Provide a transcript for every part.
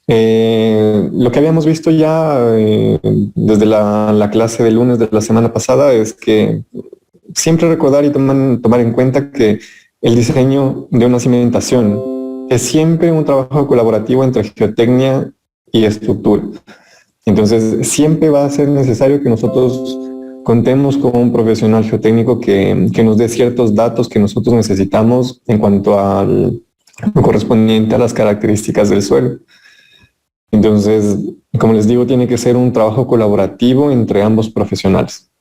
Lo que habíamos visto ya desde la clase de lunes de la semana pasada es que siempre recordar y tomar en cuenta que el diseño de una cimentación es siempre un trabajo colaborativo entre geotecnia y estructura. Entonces, siempre va a ser necesario que nosotros contemos con un profesional geotécnico que nos dé ciertos datos que nosotros necesitamos en cuanto al correspondiente a las características del suelo. Entonces, como les digo, tiene que ser un trabajo colaborativo entre ambos profesionales.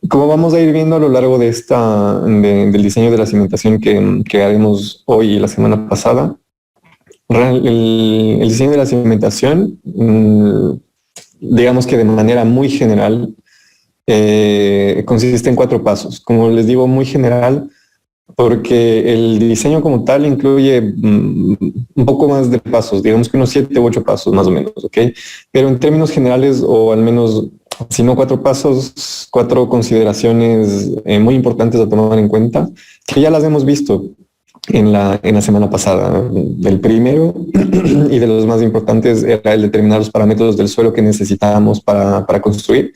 Como vamos a ir viendo a lo largo de del diseño de la cimentación que haremos hoy y la semana pasada, el diseño de la cimentación, digamos que de manera muy general, consiste en 4 pasos. Como les digo, muy general, porque el diseño como tal incluye un poco más de pasos, digamos que unos 7 u 8 pasos más o menos, ¿ok? Pero en términos generales, o al menos, si no 4 pasos, 4 consideraciones muy importantes a tomar en cuenta, que ya las hemos visto en la semana pasada. El primero y de los más importantes era el determinar los parámetros del suelo que necesitábamos para construir.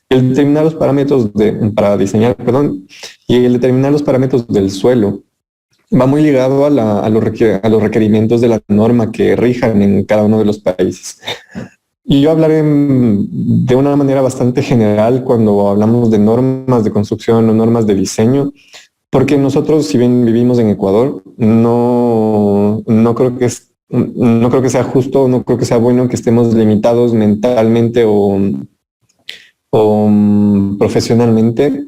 El determinar los parámetros para diseñar, perdón, y el determinar los parámetros del suelo va muy ligado a los requerimientos de la norma que rijan en cada uno de los países. Y yo hablaré de una manera bastante general cuando hablamos de normas de construcción o normas de diseño, porque nosotros, si bien vivimos en Ecuador, no creo que sea justo, no creo que sea bueno que estemos limitados mentalmente o profesionalmente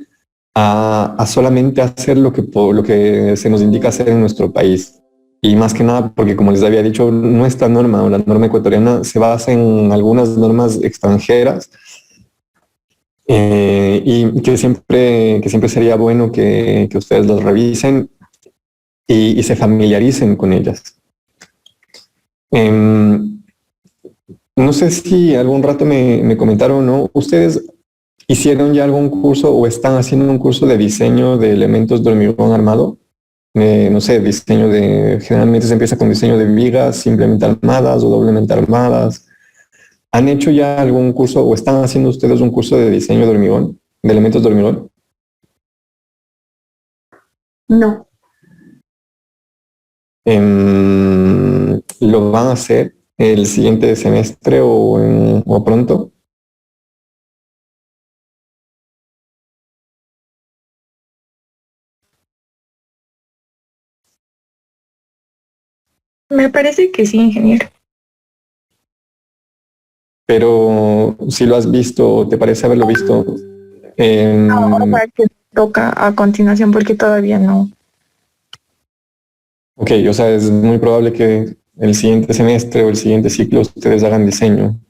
a solamente hacer lo que se nos indica hacer en nuestro país. Y más que nada porque, como les había dicho, nuestra norma o la norma ecuatoriana se basa en algunas normas extranjeras y que siempre sería bueno que ustedes las revisen y se familiaricen con ellas. No sé si algún rato me comentaron, ¿no? ¿Ustedes hicieron ya algún curso o están haciendo un curso de diseño de elementos de hormigón armado? No sé, generalmente se empieza con diseño de vigas simplemente armadas o doblemente armadas. ¿Han hecho ya algún curso o están haciendo ustedes un curso de diseño de hormigón, de elementos de hormigón? No. ¿Lo van a hacer el siguiente semestre o pronto? Me parece que sí, ingeniero. Pero si lo has visto o te parece haberlo visto, No, o sea, que toca a continuación porque todavía no. ok, o sea, es muy probable que el siguiente semestre o el siguiente ciclo ustedes hagan diseño.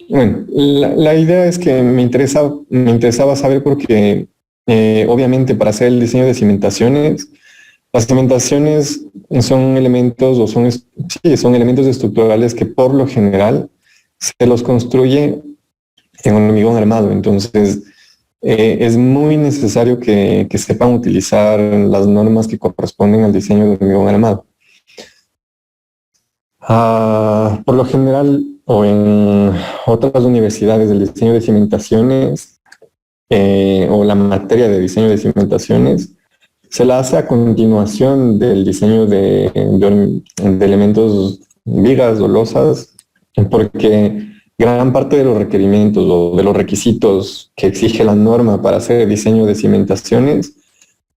Bueno, la idea es que me interesaba saber porque obviamente para hacer el diseño de cimentaciones, las cimentaciones son elementos son elementos estructurales que por lo general se los construye en un hormigón armado. Entonces, es muy necesario que sepan utilizar las normas que corresponden al diseño de hormigón armado. Por lo general, o en otras universidades, del diseño de cimentaciones o la materia de diseño de cimentaciones se la hace a continuación del diseño de elementos, vigas o losas, porque gran parte de los requerimientos o de los requisitos que exige la norma para hacer el diseño de cimentaciones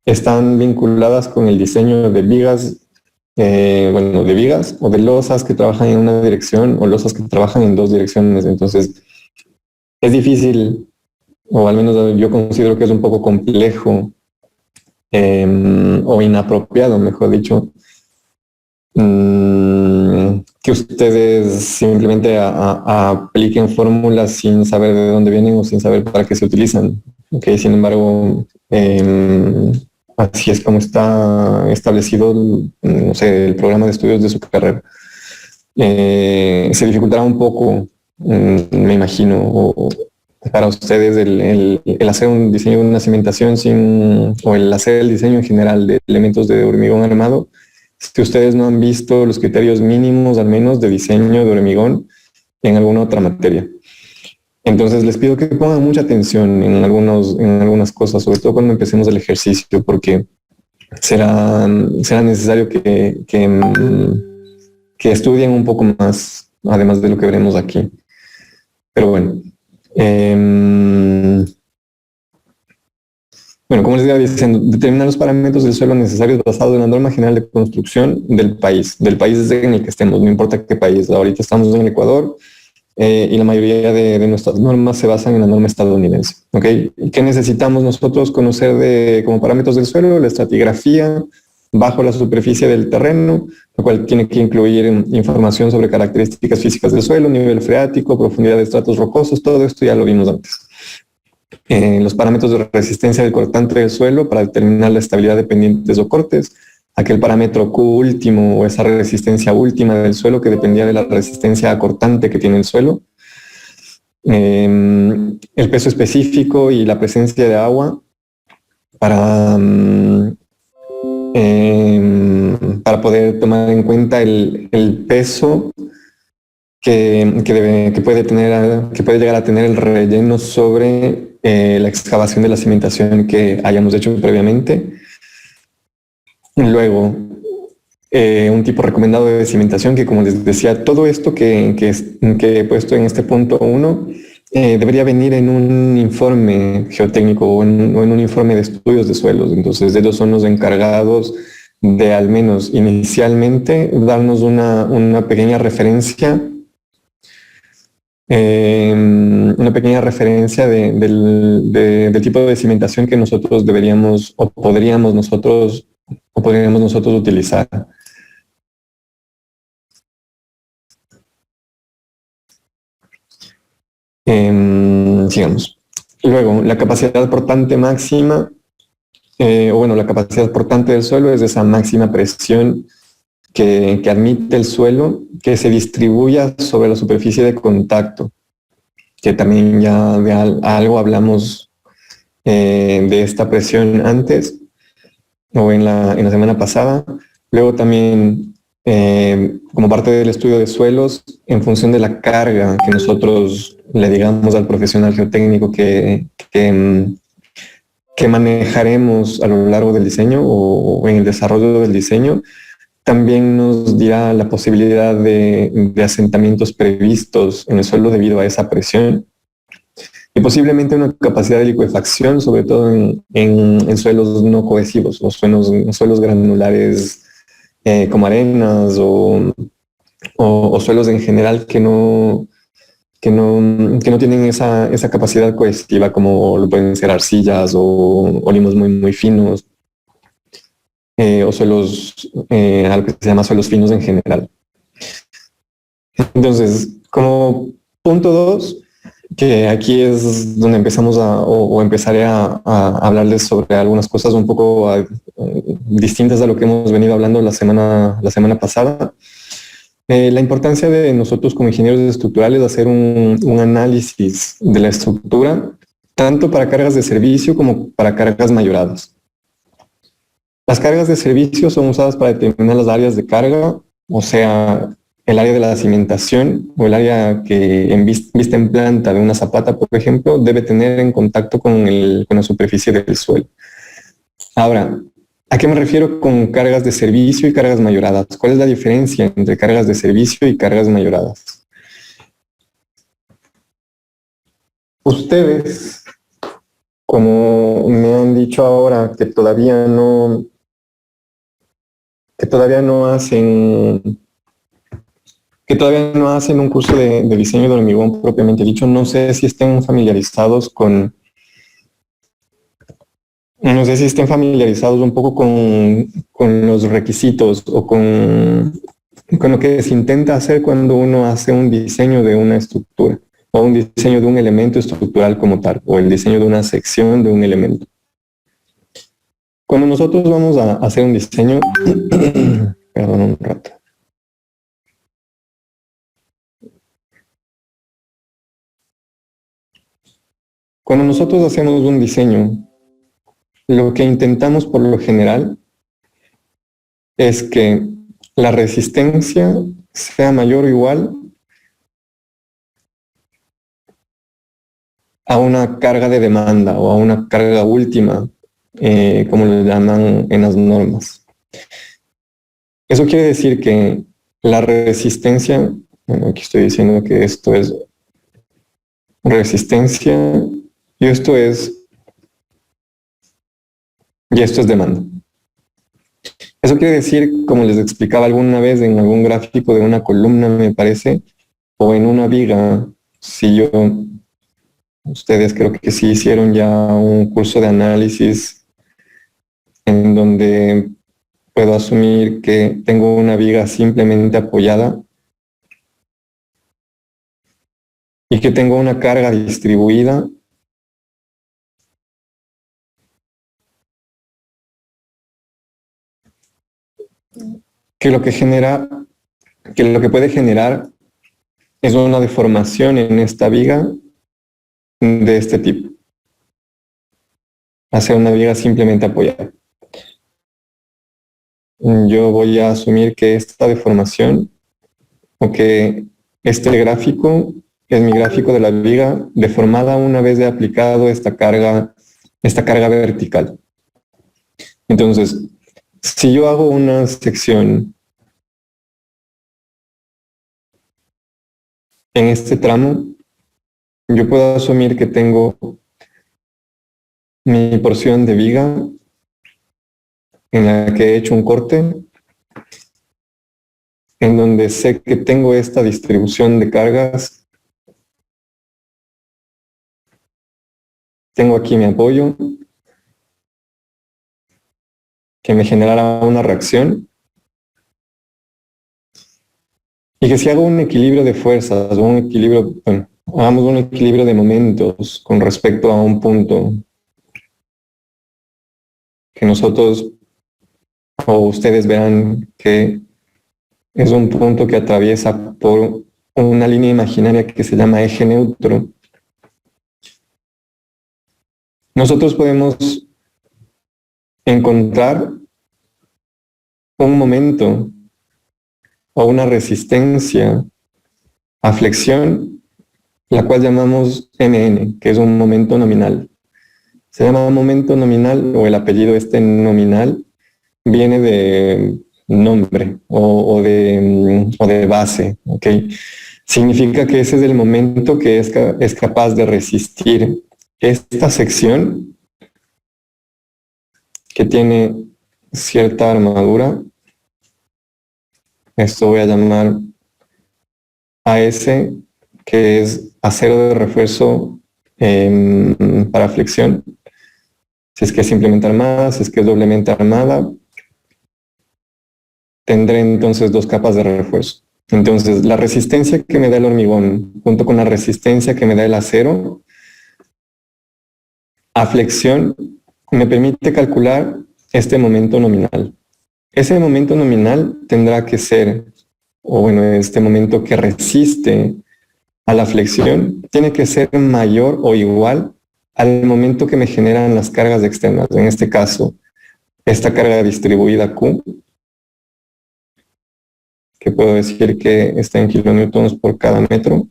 están vinculadas con el diseño de vigas, de vigas o de losas que trabajan en una dirección o losas que trabajan en 2 direcciones. Entonces, es difícil, o al menos yo considero que es un poco complejo o inapropiado, mejor dicho, que ustedes simplemente apliquen fórmulas sin saber de dónde vienen o sin saber para qué se utilizan. Okay, sin embargo, así es como está establecido, no sé, el programa de estudios de su carrera. Se dificultará un poco, me imagino, para ustedes el hacer un diseño de una cimentación o el hacer el diseño en general de elementos de hormigón armado, si ustedes no han visto los criterios mínimos al menos de diseño de hormigón en alguna otra materia. Entonces les pido que pongan mucha atención en algunas cosas, sobre todo cuando empecemos el ejercicio, porque será necesario que estudien un poco más, además de lo que veremos aquí. Pero bueno. Bueno, como les iba diciendo, determinar los parámetros del suelo necesarios basados en la norma general de construcción del país en el que estemos, no importa qué país. Ahorita estamos en el Ecuador y la mayoría de nuestras normas se basan en la norma estadounidense. ¿Ok? ¿Y qué necesitamos nosotros conocer como parámetros del suelo? La estratigrafía bajo la superficie del terreno, lo cual tiene que incluir información sobre características físicas del suelo, nivel freático, profundidad de estratos rocosos, todo esto ya lo vimos antes. Los parámetros de resistencia del cortante del suelo para determinar la estabilidad de pendientes o cortes, aquel parámetro Q último o esa resistencia última del suelo que dependía de la resistencia cortante que tiene el suelo, el peso específico y la presencia de agua para poder tomar en cuenta el peso que puede llegar a tener el relleno sobre la excavación de la cimentación que hayamos hecho previamente. Luego, un tipo recomendado de cimentación que, como les decía, todo esto que he puesto en este punto 1 debería venir en un informe geotécnico o en un informe de estudios de suelos. Entonces, ellos son los encargados de, al menos inicialmente, darnos una pequeña referencia del tipo de cimentación que nosotros deberíamos o podríamos nosotros utilizar. Sigamos. Luego, la capacidad portante máxima, la capacidad portante del suelo es esa máxima presión que admite el suelo que se distribuya sobre la superficie de contacto, que también ya de algo hablamos de esta presión antes o en la semana pasada. Luego también, como parte del estudio de suelos, en función de la carga que nosotros le digamos al profesional geotécnico que manejaremos a lo largo del diseño o en el desarrollo del diseño, también nos dirá la posibilidad de asentamientos previstos en el suelo debido a esa presión y posiblemente una capacidad de licuefacción, sobre todo en suelos no cohesivos o suelos granulares como arenas o suelos en general que no tienen esa capacidad cohesiva, como lo pueden ser arcillas o limos muy, muy finos. O suelos, algo que se llama suelos finos en general. Entonces, como punto 2, que aquí es donde empezamos empezaré a hablarles sobre algunas cosas un poco distintas a lo que hemos venido hablando la semana pasada. La importancia de nosotros como ingenieros estructurales hacer un análisis de la estructura, tanto para cargas de servicio como para cargas mayoradas. Las cargas de servicio son usadas para determinar las áreas de carga, o sea, el área de la cimentación o el área que vista en planta de una zapata, por ejemplo, debe tener en contacto con la superficie del suelo. Ahora, ¿a qué me refiero con cargas de servicio y cargas mayoradas? ¿Cuál es la diferencia entre cargas de servicio y cargas mayoradas? Ustedes, como me han dicho ahora que todavía no hacen un curso de diseño de hormigón propiamente dicho, no sé si estén familiarizados un poco con los requisitos o con lo que se intenta hacer cuando uno hace un diseño de una estructura o un diseño de un elemento estructural como tal, o el diseño de una sección de un elemento. Cuando nosotros vamos a hacer un diseño, perdón un rato. Cuando nosotros hacemos un diseño, lo que intentamos por lo general es que la resistencia sea mayor o igual a una carga de demanda o a una carga última, como lo llaman en las normas. Eso quiere decir que la resistencia, bueno, aquí estoy diciendo que esto es resistencia y esto es demanda. Eso quiere decir, como les explicaba alguna vez en algún gráfico de una columna, me parece, o en una viga, ustedes creo que sí hicieron ya un curso de análisis en donde puedo asumir que tengo una viga simplemente apoyada y que tengo una carga distribuida que lo que puede generar es una deformación en esta viga de este tipo, hacer una viga simplemente apoyada. Yo voy a asumir que esta deformación o que este gráfico es mi gráfico de la viga deformada una vez he aplicado esta carga vertical. Entonces, si yo hago una sección en este tramo, yo puedo asumir que tengo mi porción de viga en la que he hecho un corte, en donde sé que tengo esta distribución de cargas. Tengo aquí mi apoyo, que me generará una reacción. Y que si hago un equilibrio de fuerzas, o hagamos un equilibrio de momentos con respecto a un punto que nosotros o ustedes verán que es un punto que atraviesa por una línea imaginaria que se llama eje neutro. Nosotros podemos encontrar un momento o una resistencia a flexión, la cual llamamos MN, que es un momento nominal. Se llama momento nominal, o el apellido nominal viene de nombre o de base, ¿ok? Significa que ese es el momento que es capaz de resistir esta sección que tiene cierta armadura. Esto voy a llamar AS, que es acero de refuerzo para flexión. Si es que es simplemente armada, si es que es doblemente armada, tendré entonces dos capas de refuerzo. Entonces, la resistencia que me da el hormigón, junto con la resistencia que me da el acero, a flexión, me permite calcular este momento nominal. Ese momento nominal tendrá que ser, este momento que resiste a la flexión, tiene que ser mayor o igual al momento que me generan las cargas externas. En este caso, esta carga distribuida Q, que puedo decir que está en kilonewtons por cada metro,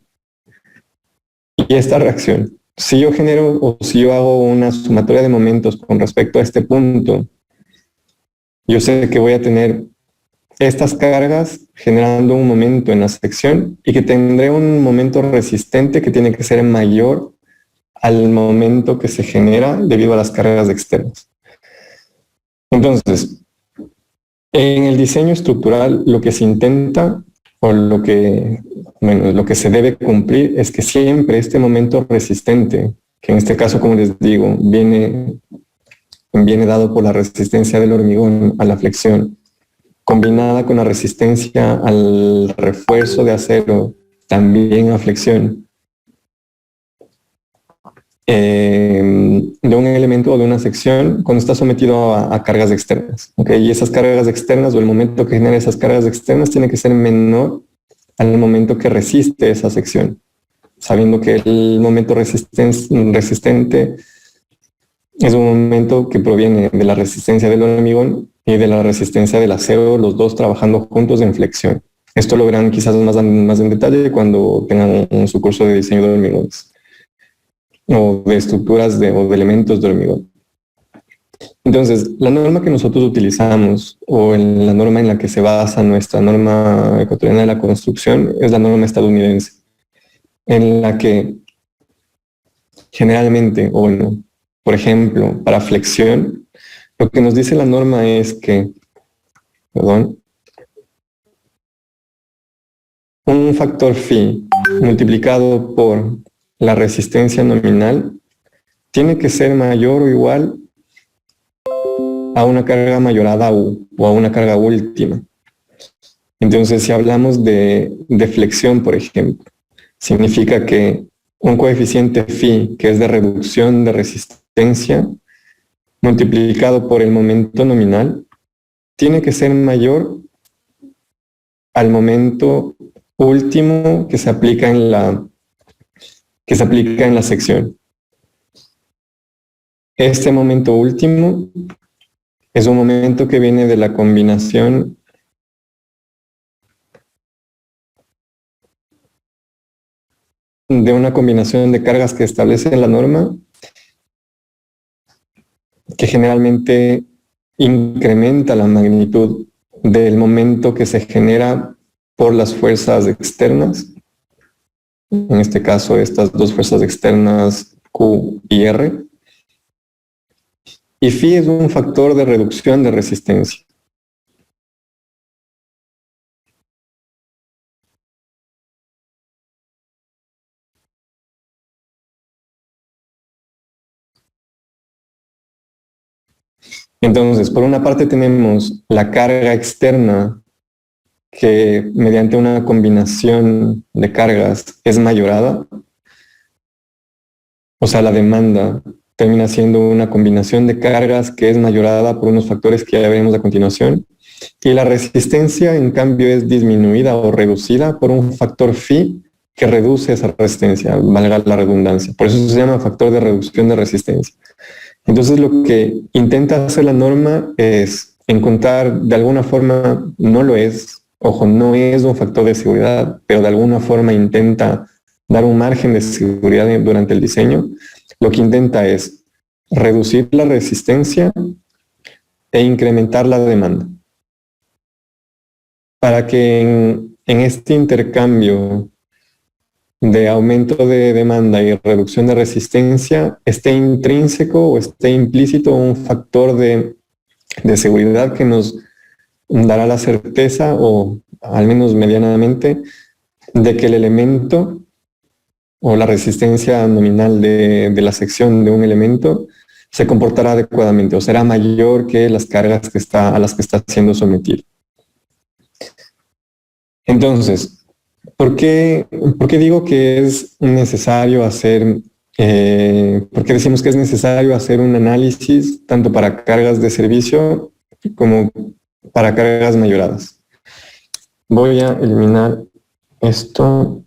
y esta reacción. Si yo genero o si yo hago una sumatoria de momentos con respecto a este punto, yo sé que voy a tener estas cargas generando un momento en la sección y que tendré un momento resistente que tiene que ser mayor al momento que se genera debido a las cargas externas. Entonces, en el diseño estructural lo que se intenta o lo que se debe cumplir es que siempre este momento resistente, que en este caso, como les digo, viene dado por la resistencia del hormigón a la flexión, combinada con la resistencia al refuerzo de acero, también a flexión, de un elemento o de una sección cuando está sometido a cargas externas. ¿Okay? Y esas cargas externas o el momento que genera esas cargas externas tiene que ser menor al momento que resiste esa sección. sabiendo que el momento resistente es un momento que proviene de la resistencia del hormigón y de la resistencia del acero, los dos trabajando juntos en flexión. Esto lo verán quizás más en detalle cuando tengan su curso de diseño de hormigones o de estructuras o de elementos de hormigón. Entonces, la norma que nosotros utilizamos o la norma en la que se basa nuestra norma ecuatoriana de la construcción es la norma estadounidense, en la que generalmente, o bueno, por ejemplo, para flexión, lo que nos dice la norma es que, un factor phi multiplicado por la resistencia nominal tiene que ser mayor o igual a una carga mayorada U o a una carga última. Entonces, si hablamos de flexión, por ejemplo, significa que un coeficiente phi, que es de reducción de resistencia, multiplicado por el momento nominal, tiene que ser mayor al momento último que se aplica en la sección. Este momento último es un momento que viene de la combinación de cargas que establece la norma, que generalmente incrementa la magnitud del momento que se genera por las fuerzas externas. En este caso, estas dos fuerzas externas, Q y R. Y phi es un factor de reducción de resistencia. Entonces, por una parte tenemos la carga externa que mediante una combinación de cargas es mayorada. O sea, la demanda termina siendo una combinación de cargas que es mayorada por unos factores que ya veremos a continuación. Y la resistencia, en cambio, es disminuida o reducida por un factor phi que reduce esa resistencia, valga la redundancia. Por eso se llama factor de reducción de resistencia. Entonces, lo que intenta hacer la norma es encontrar, de alguna forma, no lo es, ojo, no es un factor de seguridad, pero de alguna forma intenta dar un margen de seguridad durante el diseño. Lo que intenta es reducir la resistencia e incrementar la demanda, para que en este intercambio de aumento de demanda y reducción de resistencia esté intrínseco o esté implícito un factor de seguridad que nos dará la certeza, o al menos medianamente, de que el elemento o la resistencia nominal de la sección de un elemento se comportará adecuadamente o será mayor que las cargas a las que está siendo sometido. Entonces, ¿por qué digo que es necesario hacer, por qué decimos que es necesario hacer un análisis tanto para cargas de servicio como para cargas mayoradas? Voy a eliminar esto.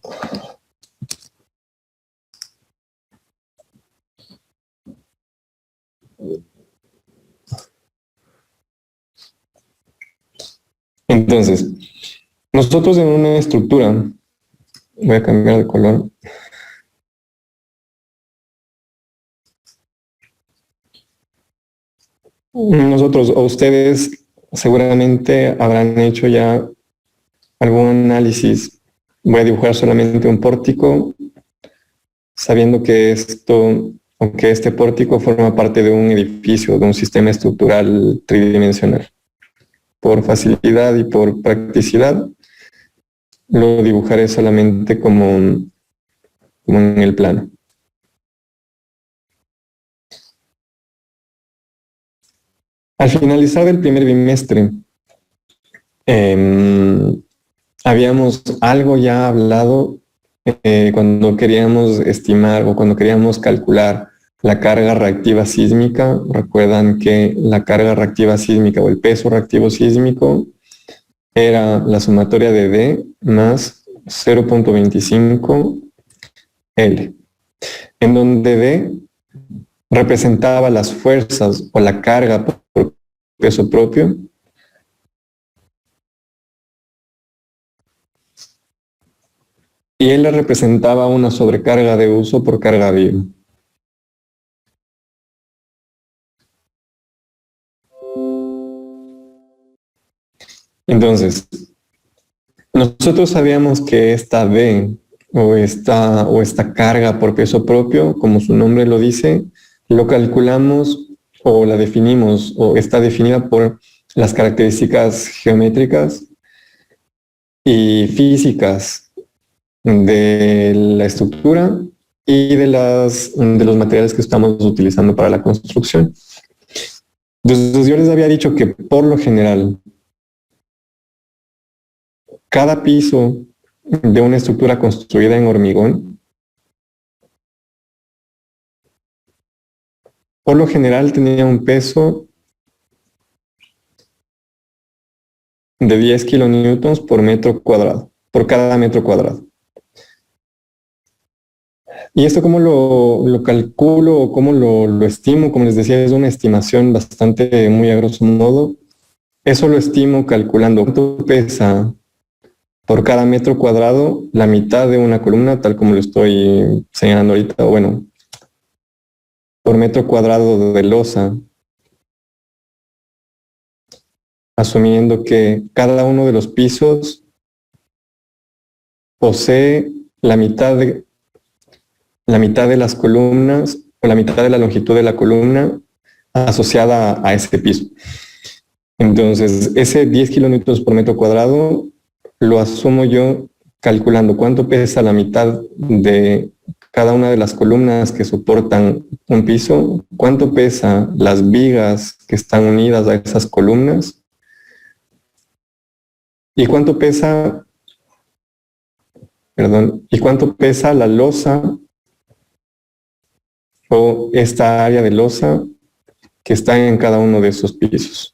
Entonces, nosotros en una estructura, voy a cambiar de color. Nosotros o ustedes seguramente habrán hecho ya algún análisis. Voy a dibujar solamente un pórtico, sabiendo que este pórtico forma parte de un edificio, de un sistema estructural tridimensional. Por facilidad y por practicidad, lo dibujaré solamente como en el plano. Al finalizar el primer bimestre, habíamos algo ya hablado cuando queríamos estimar o cuando queríamos calcular la carga reactiva sísmica. Recuerdan que la carga reactiva sísmica o el peso reactivo sísmico era la sumatoria de D más 0.25 L, en donde D representaba las fuerzas o la carga por peso propio, y L representaba una sobrecarga de uso por carga viva. Entonces, nosotros sabíamos que esta D o esta carga por peso propio, como su nombre lo dice, lo calculamos o la definimos o está definida por las características geométricas y físicas de la estructura y de los materiales que estamos utilizando para la construcción. Entonces yo les había dicho que por lo general cada piso de una estructura construida en hormigón, por lo general tenía un peso de 10 kilonewtons por metro cuadrado, por cada metro cuadrado. ¿Y esto cómo lo calculo o cómo lo estimo? Como les decía, es una estimación bastante muy a grosso modo. Eso lo estimo calculando cuánto pesa por cada metro cuadrado la mitad de una columna, tal como lo estoy señalando ahorita, o bueno, por metro cuadrado de losa, asumiendo que cada uno de los pisos posee la mitad de las columnas o la mitad de la longitud de la columna asociada a ese piso. Entonces, ese 10 kilonewtons por metro cuadrado lo asumo yo calculando cuánto pesa la mitad de cada una de las columnas que soportan un piso, cuánto pesa las vigas que están unidas a esas columnas y cuánto pesa la losa o esta área de losa que está en cada uno de esos pisos.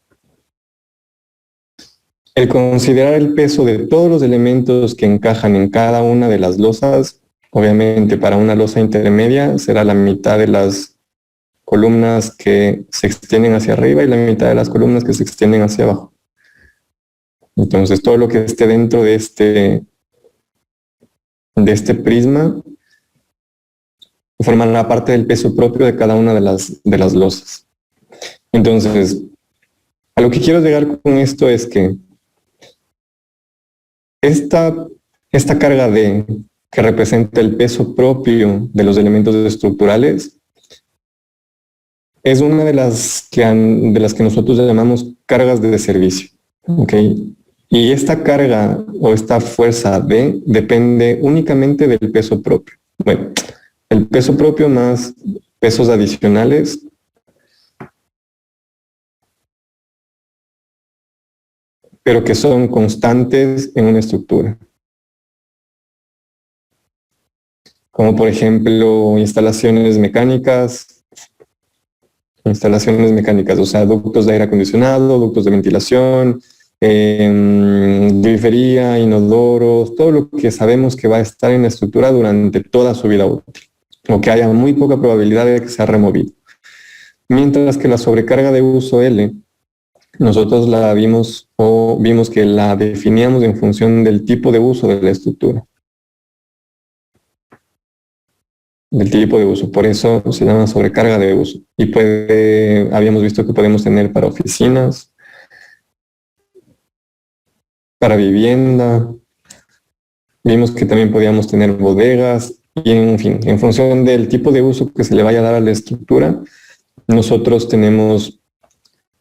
El considerar el peso de todos los elementos que encajan en cada una de las losas, obviamente para una losa intermedia será la mitad de las columnas que se extienden hacia arriba y la mitad de las columnas que se extienden hacia abajo. Entonces todo lo que esté dentro de este prisma forman la parte del peso propio de cada una de las losas. Entonces, a lo que quiero llegar con esto es que esta carga D, que representa el peso propio de los elementos estructurales, es una de las que nosotros llamamos cargas de servicio. ¿Okay? Y esta carga o esta fuerza D depende únicamente del peso propio. Bueno, el peso propio más pesos adicionales pero que son constantes en una estructura. Como por ejemplo instalaciones mecánicas, o sea, ductos de aire acondicionado, ductos de ventilación, grifería, inodoros, todo lo que sabemos que va a estar en la estructura durante toda su vida útil, o que haya muy poca probabilidad de que sea removido. Mientras que la sobrecarga de uso L, nosotros la vimos que la definíamos en función del tipo de uso de la estructura. Del tipo de uso, por eso se llama sobrecarga de uso. Y habíamos visto que podemos tener para oficinas, para vivienda, vimos que también podíamos tener bodegas, y en fin, en función del tipo de uso que se le vaya a dar a la estructura, nosotros tenemos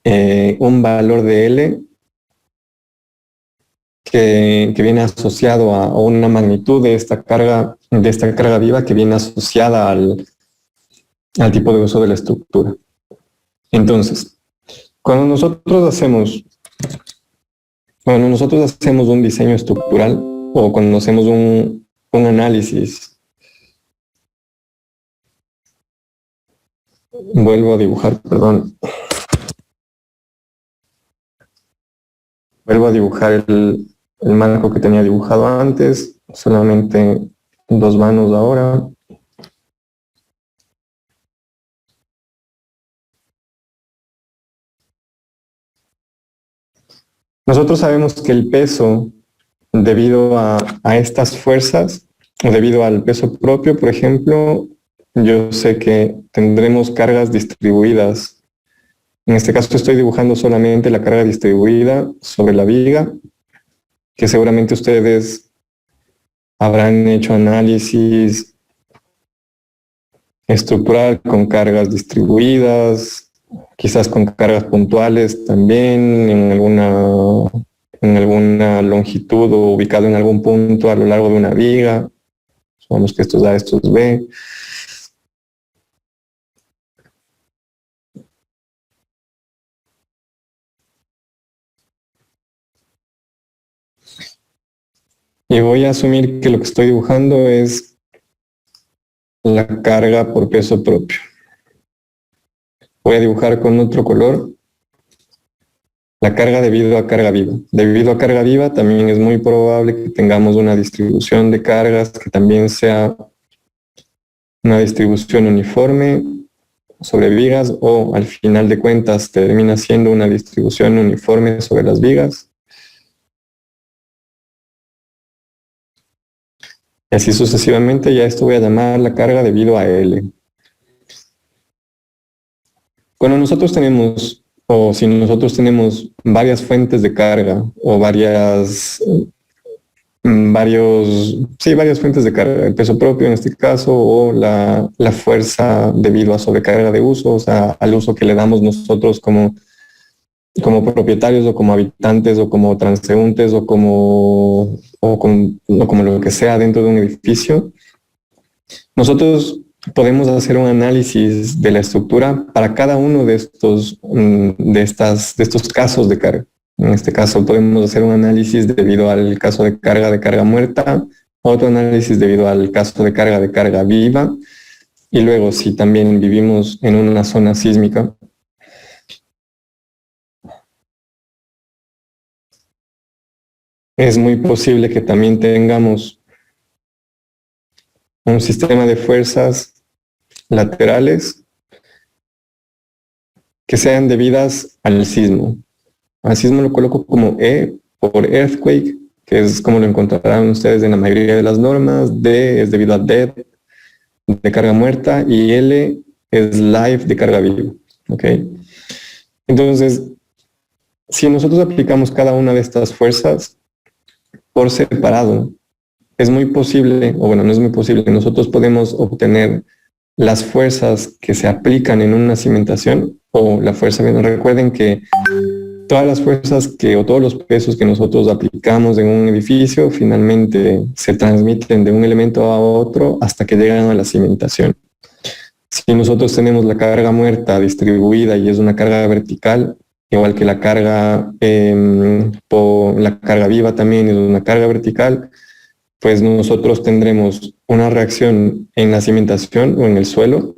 un valor de L que viene asociado a una magnitud de esta carga viva que viene asociada al tipo de uso de la estructura. Entonces, cuando nosotros hacemos un diseño estructural o cuando hacemos un análisis, vuelvo a dibujar el marco que tenía dibujado antes, solamente dos vanos ahora. Nosotros sabemos que el peso, debido a estas fuerzas, o debido al peso propio, por ejemplo, yo sé que tendremos cargas distribuidas. En este caso estoy dibujando solamente la carga distribuida sobre la viga, que seguramente ustedes habrán hecho análisis estructural con cargas distribuidas, quizás con cargas puntuales también, en alguna longitud o ubicado en algún punto a lo largo de una viga. Supongamos que esto es A, esto es B. Y voy a asumir que lo que estoy dibujando es la carga por peso propio. Voy a dibujar con otro color la carga debido a carga viva. Debido a carga viva también es muy probable que tengamos una distribución de cargas que también sea una distribución uniforme sobre vigas, o al final de cuentas termina siendo una distribución uniforme sobre las vigas. Y así sucesivamente. Ya esto voy a llamar la carga debido a L. Cuando nosotros tenemos, o si nosotros tenemos varias fuentes de carga o varias fuentes de carga, el peso propio en este caso, o la fuerza debido a sobrecarga de uso, o sea, al uso que le damos nosotros como propietarios o como habitantes o como transeúntes o como lo que sea dentro de un edificio. Nosotros podemos hacer un análisis de la estructura para cada uno de estos casos de carga. En este caso podemos hacer un análisis debido al caso de carga muerta, otro análisis debido al caso de carga viva, y luego si también vivimos en una zona sísmica, es muy posible que también tengamos un sistema de fuerzas laterales que sean debidas al sismo. Al sismo lo coloco como E por earthquake, que es como lo encontrarán ustedes en la mayoría de las normas. D es debido a dead, de carga muerta, y L es live, de carga viva. ¿Ok? Entonces, si nosotros aplicamos cada una de estas fuerzas por separado, es muy posible, o bueno, no es muy posible, nosotros podemos obtener las fuerzas que se aplican en una cimentación, o la fuerza, recuerden que todas las fuerzas o todos los pesos que nosotros aplicamos en un edificio finalmente se transmiten de un elemento a otro hasta que llegan a la cimentación. Si nosotros tenemos la carga muerta distribuida y es una carga vertical, igual que la carga viva también es una carga vertical, pues nosotros tendremos una reacción en la cimentación o en el suelo.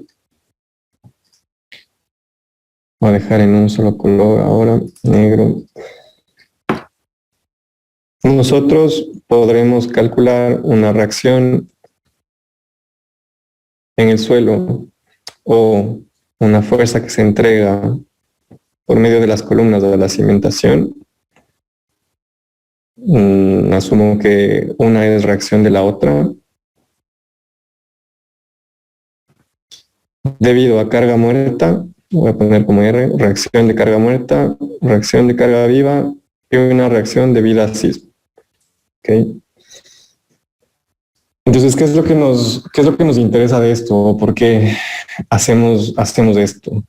Voy a dejar en un solo color ahora, negro. Nosotros podremos calcular una reacción en el suelo o una fuerza que se entrega por medio de las columnas de la cimentación. Asumo que una es reacción de la otra. Debido a carga muerta, voy a poner como R, reacción de carga muerta, reacción de carga viva y una reacción debida a sismo. ¿Okay? Entonces, ¿qué es lo que nos interesa de esto? ¿Por qué hacemos esto?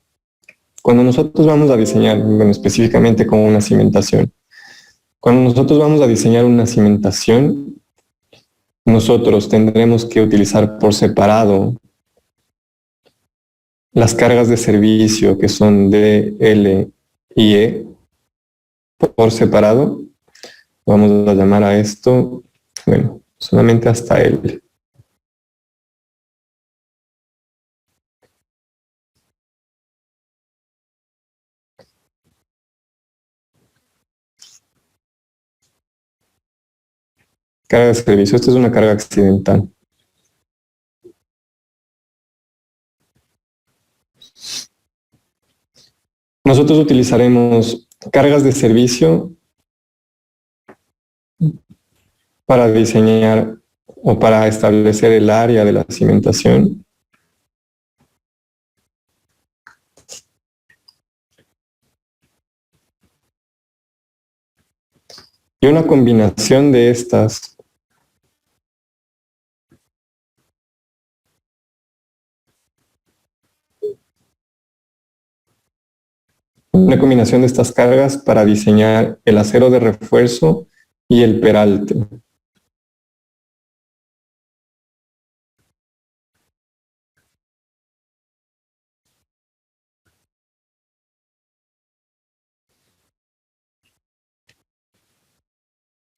Cuando nosotros vamos a diseñar, bueno, específicamente con una cimentación, cuando nosotros vamos a diseñar una cimentación, nosotros tendremos que utilizar por separado las cargas de servicio, que son D, L y E, por separado. Vamos a llamar a esto, bueno, solamente hasta L. Carga de servicio, esta es una carga accidental. Nosotros utilizaremos cargas de servicio para diseñar o para establecer el área de la cimentación. Y una combinación de estas cargas para diseñar el acero de refuerzo y el peralte.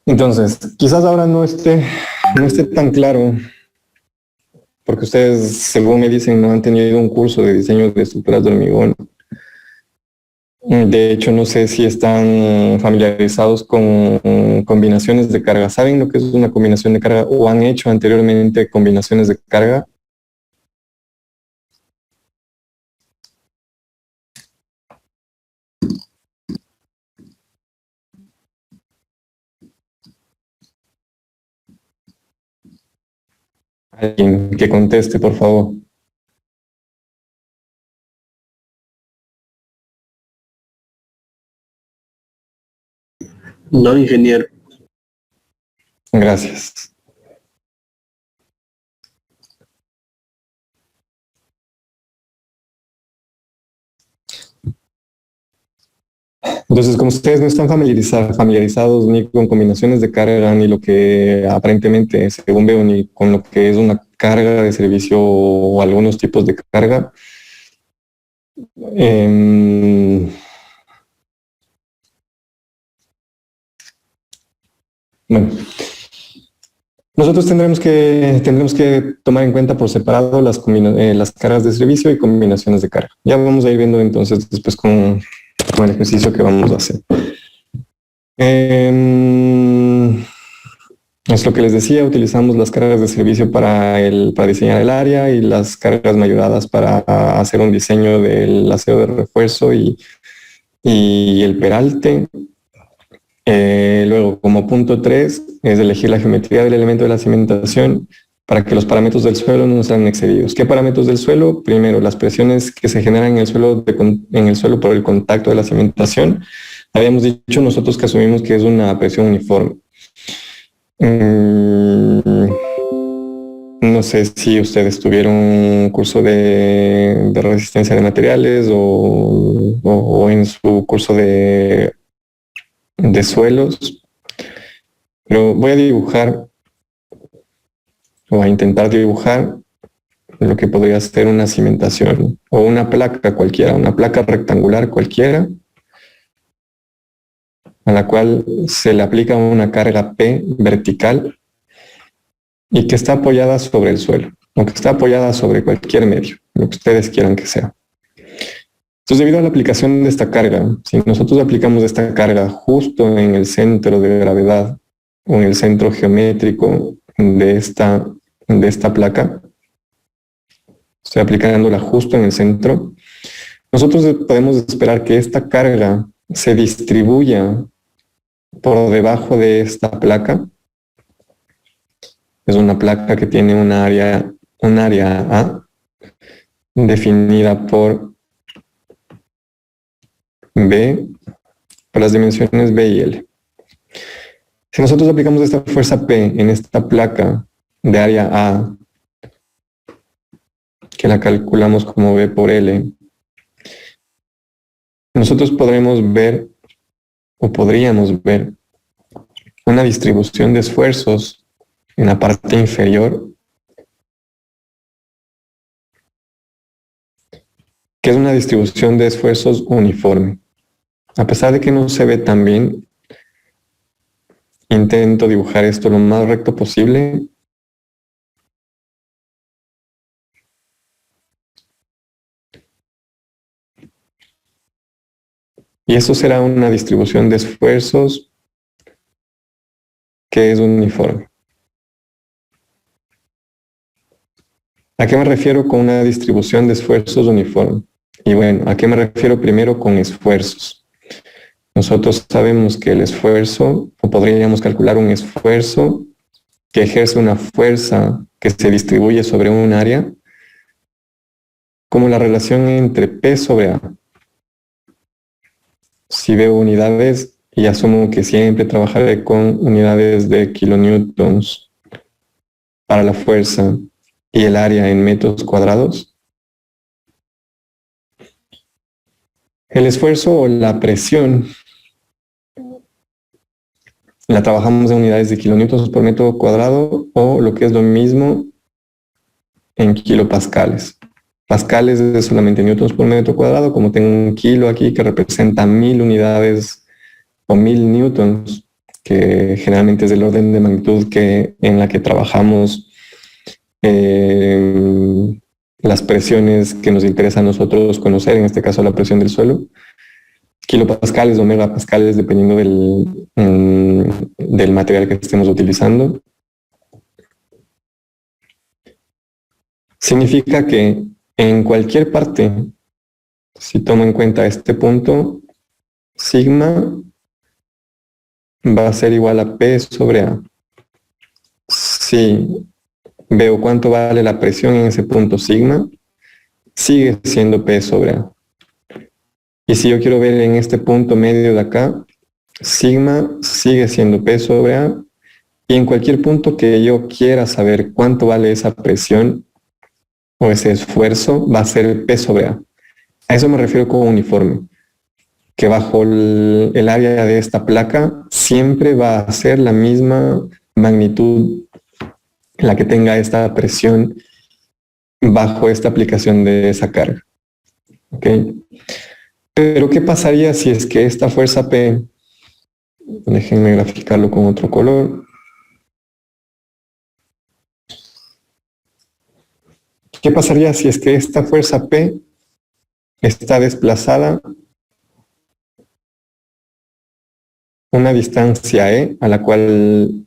Entonces, quizás ahora no esté tan claro, porque ustedes, según me dicen, no han tenido un curso de diseño de estructuras de hormigón. De hecho, no sé si están familiarizados con combinaciones de carga. ¿Saben lo que es una combinación de carga o han hecho anteriormente combinaciones de carga? Alguien que conteste, por favor. No, ingeniero. Gracias. Entonces, como ustedes no están familiarizados ni con combinaciones de carga, ni lo que aparentemente, según veo, ni con lo que es una carga de servicio o algunos tipos de carga, bueno, nosotros tendremos que tomar en cuenta por separado las cargas de servicio y combinaciones de carga. Ya vamos a ir viendo entonces después con el ejercicio que vamos a hacer. Es lo que les decía, utilizamos las cargas de servicio para diseñar el área y las cargas mayoradas para hacer un diseño del acero de refuerzo y el peralte. Luego, como punto 3, es elegir la geometría del elemento de la cimentación para que los parámetros del suelo no sean excedidos. ¿Qué parámetros del suelo? Primero, las presiones que se generan en el suelo por el contacto de la cimentación. Habíamos dicho nosotros que asumimos que es una presión uniforme. No sé si ustedes tuvieron un curso de resistencia de materiales o en su curso de suelos, pero voy a dibujar o a intentar dibujar lo que podría ser una cimentación o una placa cualquiera, una placa rectangular cualquiera, a la cual se le aplica una carga P vertical y que está apoyada sobre el suelo, o que está apoyada sobre cualquier medio, lo que ustedes quieran que sea. Entonces, debido a la aplicación de esta carga, si nosotros aplicamos esta carga justo en el centro de gravedad o en el centro geométrico de esta placa, estoy aplicándola justo en el centro, nosotros podemos esperar que esta carga se distribuya por debajo de esta placa. Es una placa que tiene un área A definida por B, por las dimensiones B y L. Si nosotros aplicamos esta fuerza P en esta placa de área A, que la calculamos como B por L, nosotros podríamos ver una distribución de esfuerzos en la parte inferior, que es una distribución de esfuerzos uniforme. A pesar de que no se ve tan bien, intento dibujar esto lo más recto posible. Y eso será una distribución de esfuerzos que es uniforme. ¿A qué me refiero con una distribución de esfuerzos uniforme? Y bueno, ¿a qué me refiero primero con esfuerzos? nosotros sabemos que el esfuerzo, o podríamos calcular un esfuerzo que ejerce una fuerza que se distribuye sobre un área, como la relación entre P sobre A. Si veo unidades y asumo que siempre trabajaré con unidades de kilonewtons para la fuerza y el área en metros cuadrados, el esfuerzo o la presión la trabajamos en unidades de kilonewtons por metro cuadrado, o lo que es lo mismo, en kilopascales. Pascales es solamente newtons por metro cuadrado. Como tengo un kilo aquí que representa 1000 unidades o 1000 newtons, que generalmente es del orden de magnitud en la que trabajamos las presiones que nos interesa a nosotros conocer, en este caso la presión del suelo. Kilopascales o megapascales, dependiendo del material que estemos utilizando. Significa que en cualquier parte, si tomo en cuenta este punto, sigma va a ser igual a P sobre A. Si veo cuánto vale la presión en ese punto sigma, sigue siendo P sobre A. Y si yo quiero ver en este punto medio de acá, sigma sigue siendo P sobre A. Y en cualquier punto que yo quiera saber cuánto vale esa presión o ese esfuerzo, va a ser P sobre A. A eso me refiero con uniforme, que bajo el área de esta placa siempre va a ser la misma magnitud en la que tenga esta presión bajo esta aplicación de esa carga. ¿Okay? Pero ¿qué pasaría si es que esta fuerza P, déjenme graficarlo con otro color, ¿qué pasaría si es que esta fuerza P está desplazada una distancia E, a la cual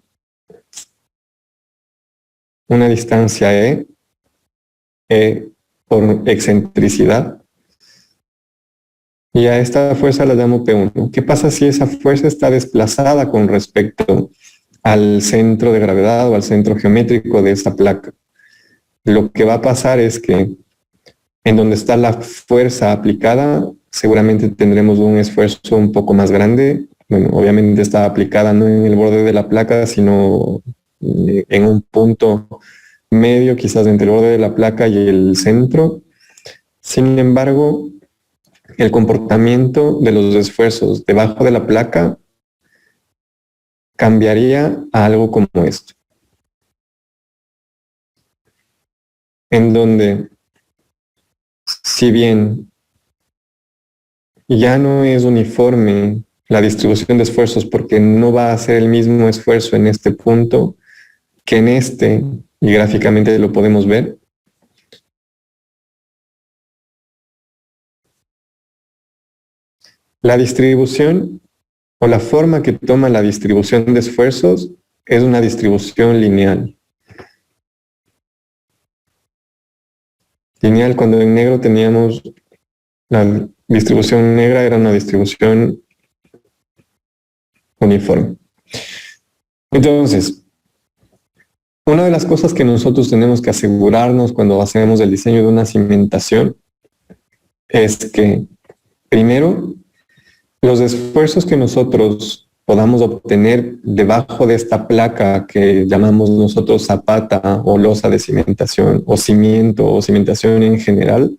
una distancia E por excentricidad, y a esta fuerza la llamo P1. ¿Qué pasa si esa fuerza está desplazada con respecto al centro de gravedad o al centro geométrico de esta placa? Lo que va a pasar es que en donde está la fuerza aplicada, seguramente tendremos un esfuerzo un poco más grande. Bueno, obviamente está aplicada no en el borde de la placa, sino en un punto medio, quizás entre el borde de la placa y el centro. Sin embargo, el comportamiento de los esfuerzos debajo de la placa cambiaría a algo como esto, en donde, si bien ya no es uniforme la distribución de esfuerzos, porque no va a ser el mismo esfuerzo en este punto que en este, y gráficamente lo podemos ver, la distribución o la forma que toma la distribución de esfuerzos es una distribución lineal. Lineal, cuando en negro teníamos la distribución negra, era una distribución uniforme. Entonces, una de las cosas que nosotros tenemos que asegurarnos cuando hacemos el diseño de una cimentación es que, primero, los esfuerzos que nosotros podamos obtener debajo de esta placa que llamamos nosotros zapata o losa de cimentación o cimiento o cimentación en general,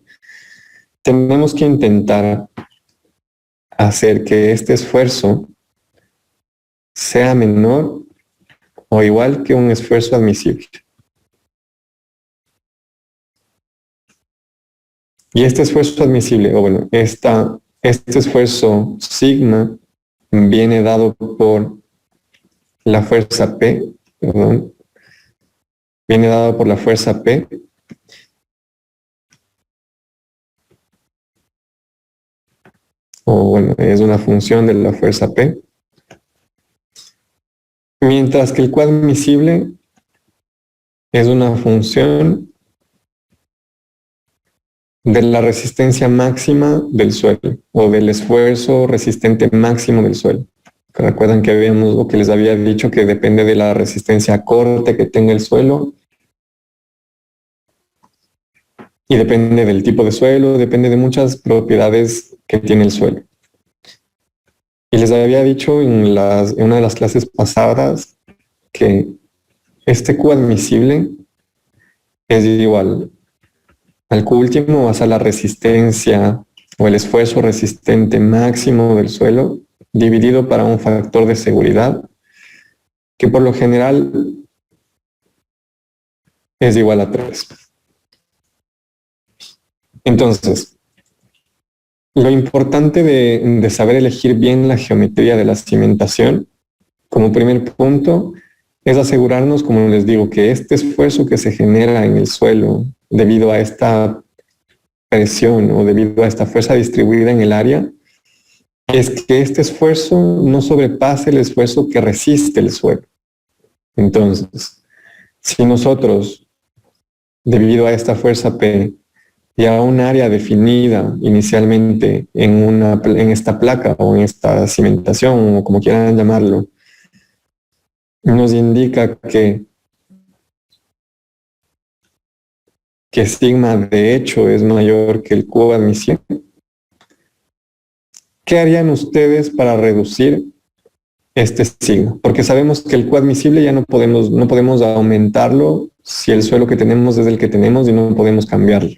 tenemos que intentar hacer que este esfuerzo sea menor o igual que un esfuerzo admisible. Y este esfuerzo admisible, o bueno, este esfuerzo sigma viene dado por la fuerza P, perdón, viene dado por la fuerza P, o bueno, es una función de la fuerza P, mientras que el de la resistencia máxima del suelo o del esfuerzo resistente máximo del suelo. Recuerdan que habíamos, o que les había dicho, que depende de la resistencia a corte que tenga el suelo y depende del tipo de suelo, depende de muchas propiedades que tiene el suelo. Y les había dicho en una de las clases pasadas que este Q admisible es igual al Q último más a la resistencia o el esfuerzo resistente máximo del suelo dividido para un factor de seguridad que por lo general es igual a 3. Entonces, lo importante de saber elegir bien la geometría de la cimentación, como primer punto, es asegurarnos, como les digo, que este esfuerzo que se genera en el suelo debido a esta presión o debido a esta fuerza distribuida en el área, es que este esfuerzo no sobrepase el esfuerzo que resiste el suelo. Entonces, si nosotros, debido a esta fuerza P y a un área definida inicialmente en esta placa o en esta cimentación o como quieran llamarlo, nos indica que sigma de hecho es mayor que el Q admisible, ¿qué harían ustedes para reducir este sigma? Porque sabemos que el Q admisible ya no podemos aumentarlo si el suelo que tenemos es el que tenemos y no podemos cambiarlo.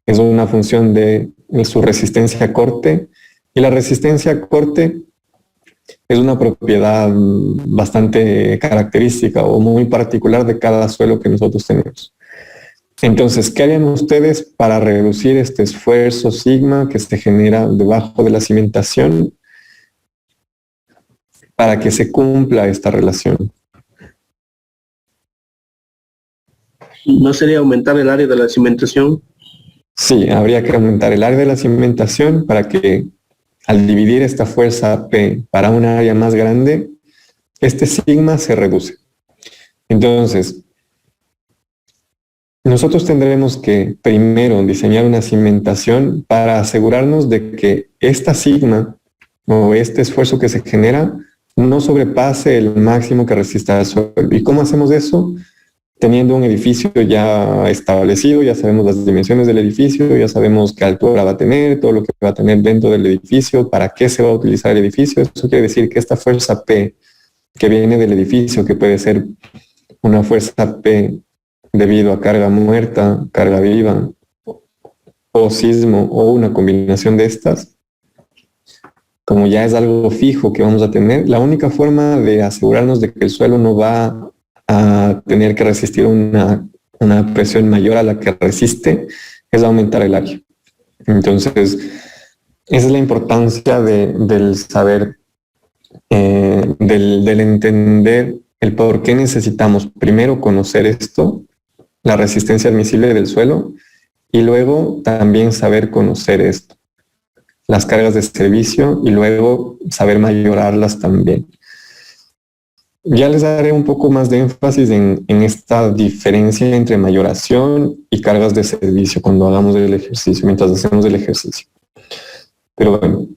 Es una función de su resistencia a corte, y la resistencia a corte es una propiedad bastante característica o muy particular de cada suelo que nosotros tenemos. Entonces, ¿qué harían ustedes para reducir este esfuerzo sigma que se genera debajo de la cimentación para que se cumpla esta relación? ¿No sería aumentar el área de la cimentación? Sí, habría que aumentar el área de la cimentación para que al dividir esta fuerza P para un área más grande, este sigma se reduce. Entonces, nosotros tendremos que primero diseñar una cimentación para asegurarnos de que esta sigma o este esfuerzo que se genera no sobrepase el máximo que resista al suelo. ¿Y cómo hacemos eso? Teniendo un edificio ya establecido, ya sabemos las dimensiones del edificio, ya sabemos qué altura va a tener, todo lo que va a tener dentro del edificio, para qué se va a utilizar el edificio. Eso quiere decir que esta fuerza P que viene del edificio, que puede ser una fuerza P debido a carga muerta, carga viva, o sismo, o una combinación de estas, como ya es algo fijo que vamos a tener, la única forma de asegurarnos de que el suelo no va a tener que resistir una presión mayor a la que resiste es aumentar el área. Entonces, esa es la importancia del saber, del entender el por qué necesitamos primero conocer esto, la resistencia admisible del suelo, y luego también saber conocer esto, las cargas de servicio, y luego saber mayorarlas también. Ya les daré un poco más de énfasis en esta diferencia entre mayoración y cargas de servicio cuando hagamos el ejercicio, mientras hacemos el ejercicio. Pero bueno,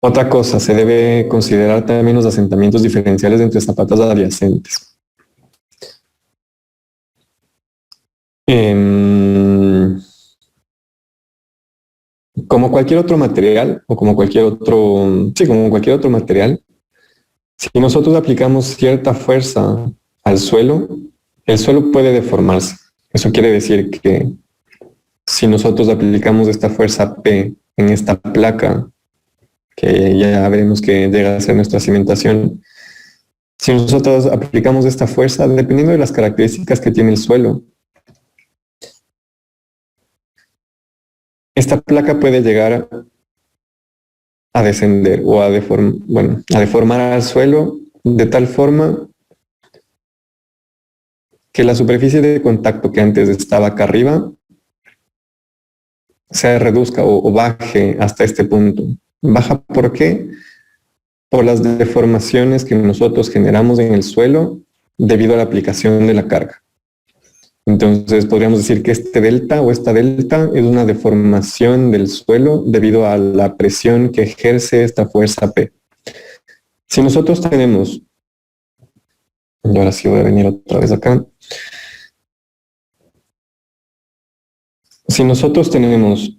otra cosa, se debe considerar también los asentamientos diferenciales entre zapatas adyacentes. Como cualquier otro material, o como cualquier otro material, si nosotros aplicamos cierta fuerza al suelo, el suelo puede deformarse. Eso quiere decir que si nosotros aplicamos esta fuerza P en esta placa, que ya veremos que llega a ser nuestra cimentación, si nosotros aplicamos esta fuerza, dependiendo de las características que tiene el suelo, esta placa puede llegar a descender o a deformar al suelo de tal forma que la superficie de contacto que antes estaba acá arriba se reduzca o baje hasta este punto. ¿Baja por qué? Por las deformaciones que nosotros generamos en el suelo debido a la aplicación de la carga. Entonces podríamos decir que este delta o esta delta es una deformación del suelo debido a la presión que ejerce esta fuerza P. Si nosotros tenemos, y ahora sí voy a venir otra vez acá. Si nosotros tenemos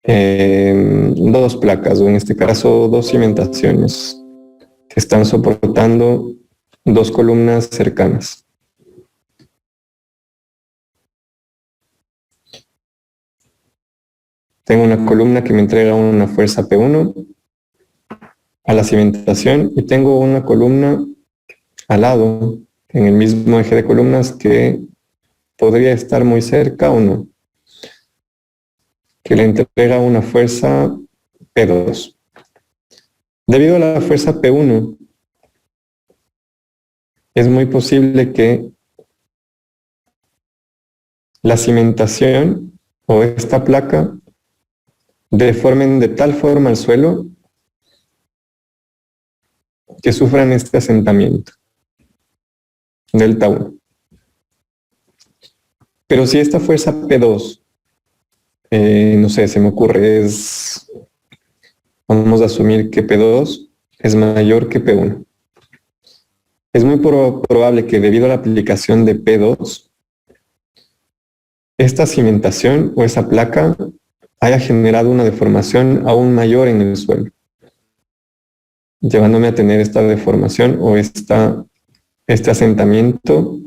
dos placas, o en este caso dos cimentaciones, que están soportando dos columnas cercanas. Tengo una columna que me entrega una fuerza P1 a la cimentación y tengo una columna al lado, en el mismo eje de columnas, que podría estar muy cerca o no, que le entrega una fuerza P2. Debido a la fuerza P1, es muy posible que la cimentación o esta placa deformen de tal forma el suelo que sufran este asentamiento, delta 1. Pero si esta fuerza P2, no sé, se me ocurre, vamos a asumir que P2 es mayor que P1. Es muy probable que debido a la aplicación de P2, esta cimentación o esa placa haya generado una deformación aún mayor en el suelo, llevándome a tener esta deformación o este asentamiento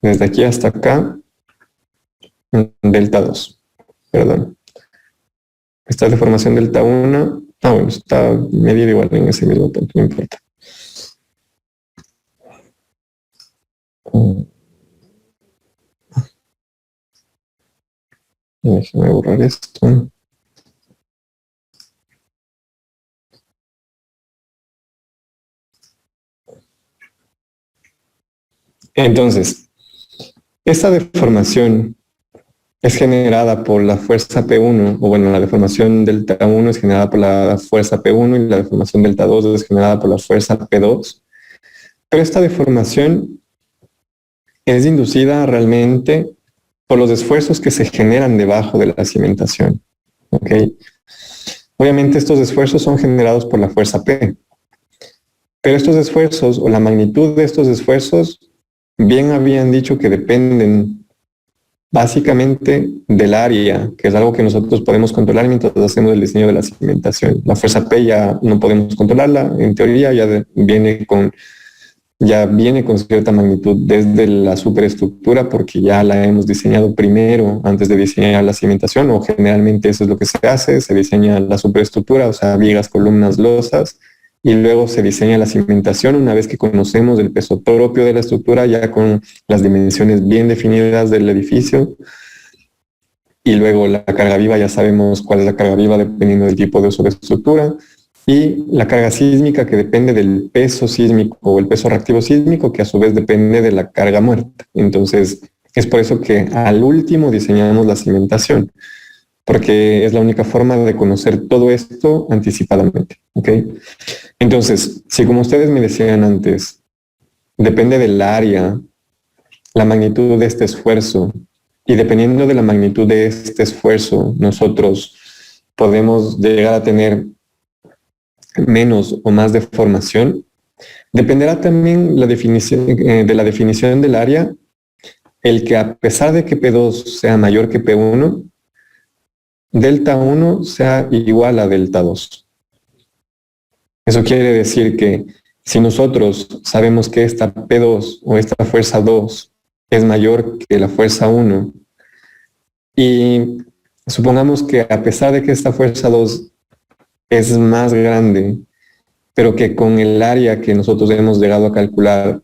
desde aquí hasta acá, en delta 2, perdón. Esta deformación delta 1, bueno, está medida igual en ese mismo punto, no importa. Déjame borrar esto. Entonces, esta deformación es generada por la fuerza P1, o bueno, la deformación delta 1 es generada por la fuerza P1 y la deformación delta 2 es generada por la fuerza P2. Pero esta deformación es inducida realmente por los esfuerzos que se generan debajo de la cimentación. ¿Ok? Obviamente estos esfuerzos son generados por la fuerza P. Pero estos esfuerzos o la magnitud de estos esfuerzos bien habían dicho que dependen básicamente del área, que es algo que nosotros podemos controlar mientras hacemos el diseño de la cimentación. La fuerza P ya no podemos controlarla, en teoría viene con cierta magnitud desde la superestructura porque ya la hemos diseñado primero antes de diseñar la cimentación, o generalmente eso es lo que se hace, se diseña la superestructura, o sea, vigas, columnas, losas, y luego se diseña la cimentación una vez que conocemos el peso propio de la estructura, ya con las dimensiones bien definidas del edificio, y luego la carga viva, ya sabemos cuál es la carga viva dependiendo del tipo de uso de estructura, y la carga sísmica que depende del peso sísmico o el peso reactivo sísmico, que a su vez depende de la carga muerta. Entonces, es por eso que al último diseñamos la cimentación, porque es la única forma de conocer todo esto anticipadamente. ¿Ok? Entonces, si como ustedes me decían antes, depende del área, la magnitud de este esfuerzo, y dependiendo de la magnitud de este esfuerzo, nosotros podemos llegar a tener menos o más deformación, dependerá también de la definición del área, el que a pesar de que P2 sea mayor que P1, delta 1 sea igual a delta 2. Eso quiere decir que si nosotros sabemos que esta P2 o esta fuerza 2 es mayor que la fuerza 1, y supongamos que a pesar de que esta fuerza 2 es más grande, pero que con el área que nosotros hemos llegado a calcular,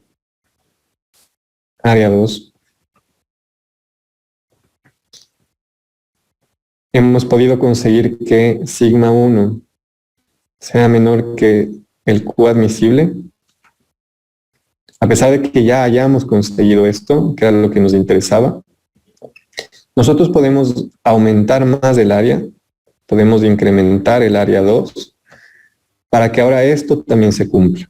área 2, hemos podido conseguir que sigma 1 sea menor que el Q admisible, a pesar de que ya hayamos conseguido esto, que era lo que nos interesaba, nosotros podemos aumentar más el área, podemos incrementar el área 2, para que ahora esto también se cumpla.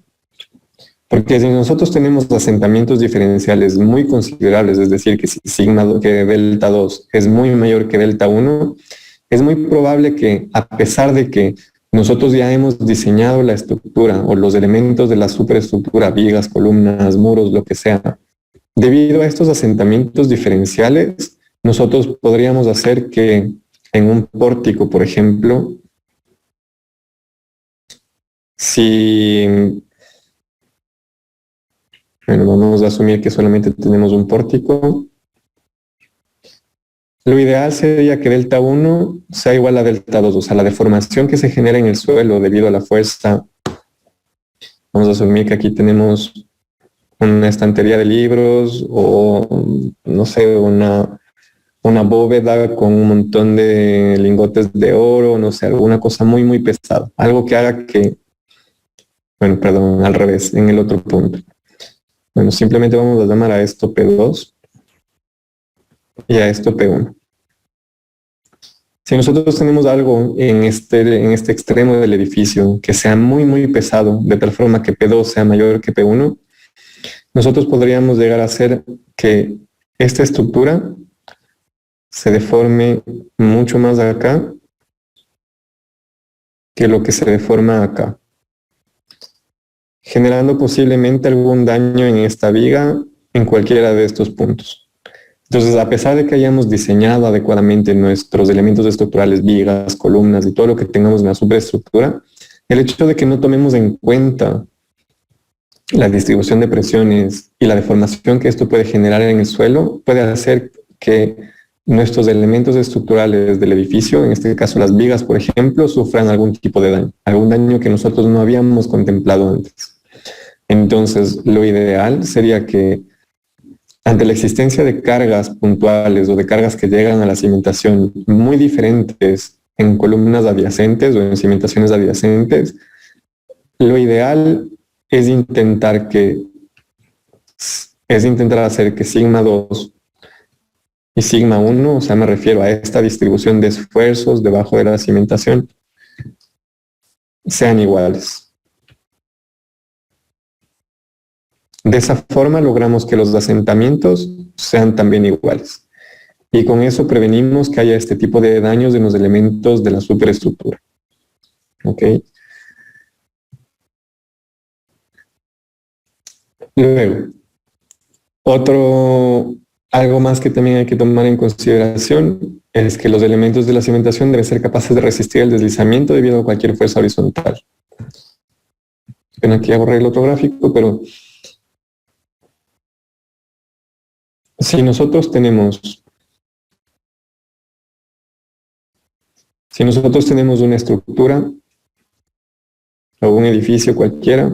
Porque si nosotros tenemos asentamientos diferenciales muy considerables, es decir, que si que delta 2 es muy mayor que delta 1, es muy probable que, a pesar de que nosotros ya hemos diseñado la estructura o los elementos de la superestructura, vigas, columnas, muros, lo que sea, debido a estos asentamientos diferenciales, nosotros podríamos hacer que en un pórtico, por ejemplo, si, bueno, vamos a asumir que solamente tenemos un pórtico, lo ideal sería que delta 1 sea igual a delta 2, o sea, la deformación que se genera en el suelo debido a la fuerza. Vamos a asumir que aquí tenemos una estantería de libros o, no sé, una bóveda con un montón de lingotes de oro, no sé, alguna cosa muy, muy pesada. Algo que haga que, bueno, perdón, al revés, en el otro punto. Bueno, simplemente vamos a llamar a esto P2 y a esto P1. Si nosotros tenemos algo en este extremo del edificio que sea muy, muy pesado, de tal forma que P2 sea mayor que P1, nosotros podríamos llegar a hacer que esta estructura se deforme mucho más acá que lo que se deforma acá, generando posiblemente algún daño en esta viga en cualquiera de estos puntos. Entonces, a pesar de que hayamos diseñado adecuadamente nuestros elementos estructurales, vigas, columnas y todo lo que tengamos en la superestructura, el hecho de que no tomemos en cuenta la distribución de presiones y la deformación que esto puede generar en el suelo puede hacer que nuestros elementos estructurales del edificio, en este caso las vigas, por ejemplo, sufran algún tipo de daño, algún daño que nosotros no habíamos contemplado antes. Entonces, lo ideal sería que ante la existencia de cargas puntuales o de cargas que llegan a la cimentación muy diferentes en columnas adyacentes o en cimentaciones adyacentes, lo ideal es intentar hacer que sigma 2 y sigma 1, o sea, me refiero a esta distribución de esfuerzos debajo de la cimentación, sean iguales. De esa forma logramos que los asentamientos sean también iguales. Y con eso prevenimos que haya este tipo de daños en los elementos de la superestructura. ¿Ok? Luego, algo más que también hay que tomar en consideración es que los elementos de la cimentación deben ser capaces de resistir el deslizamiento debido a cualquier fuerza horizontal. Ven, aquí borré el otro gráfico, pero si nosotros tenemos una estructura o un edificio cualquiera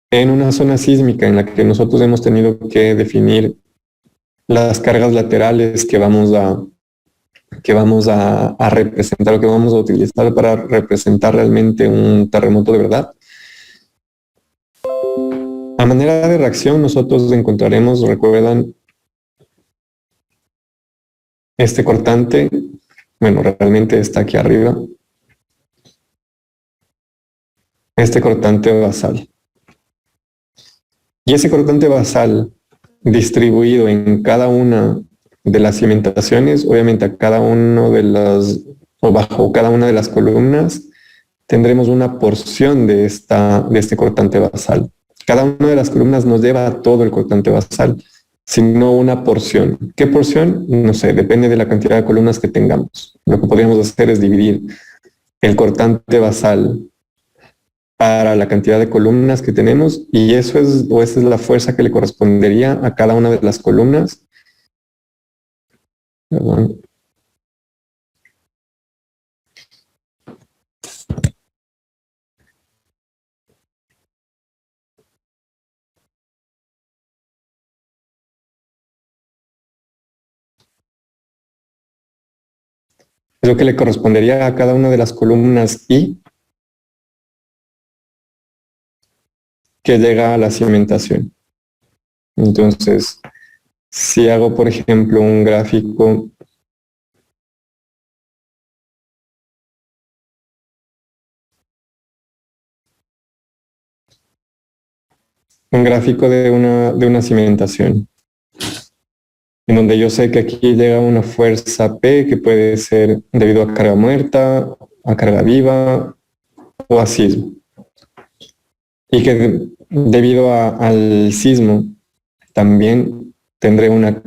en una zona sísmica en la que nosotros hemos tenido que definir las cargas laterales que vamos a representar o que vamos a utilizar para representar realmente un terremoto de verdad. A manera de reacción nosotros encontraremos, recuerdan, este cortante, bueno, realmente está aquí arriba, este cortante basal. Y ese cortante basal distribuido en cada una de las cimentaciones, obviamente a cada uno de las, o bajo cada una de las columnas, tendremos una porción de este cortante basal. Cada una de las columnas nos lleva a todo el cortante basal, sino una porción. ¿Qué porción? No sé, depende de la cantidad de columnas que tengamos. Lo que podríamos hacer es dividir el cortante basal para la cantidad de columnas que tenemos y esa es la fuerza que le correspondería a cada una de las columnas. Perdón. Es lo que le correspondería a cada una de las columnas I que llega a la cimentación. Entonces, si hago, por ejemplo, un gráfico un gráfico de una cimentación, en donde yo sé que aquí llega una fuerza P que puede ser debido a carga muerta, a carga viva o a sismo. Y que debido al sismo también tendré una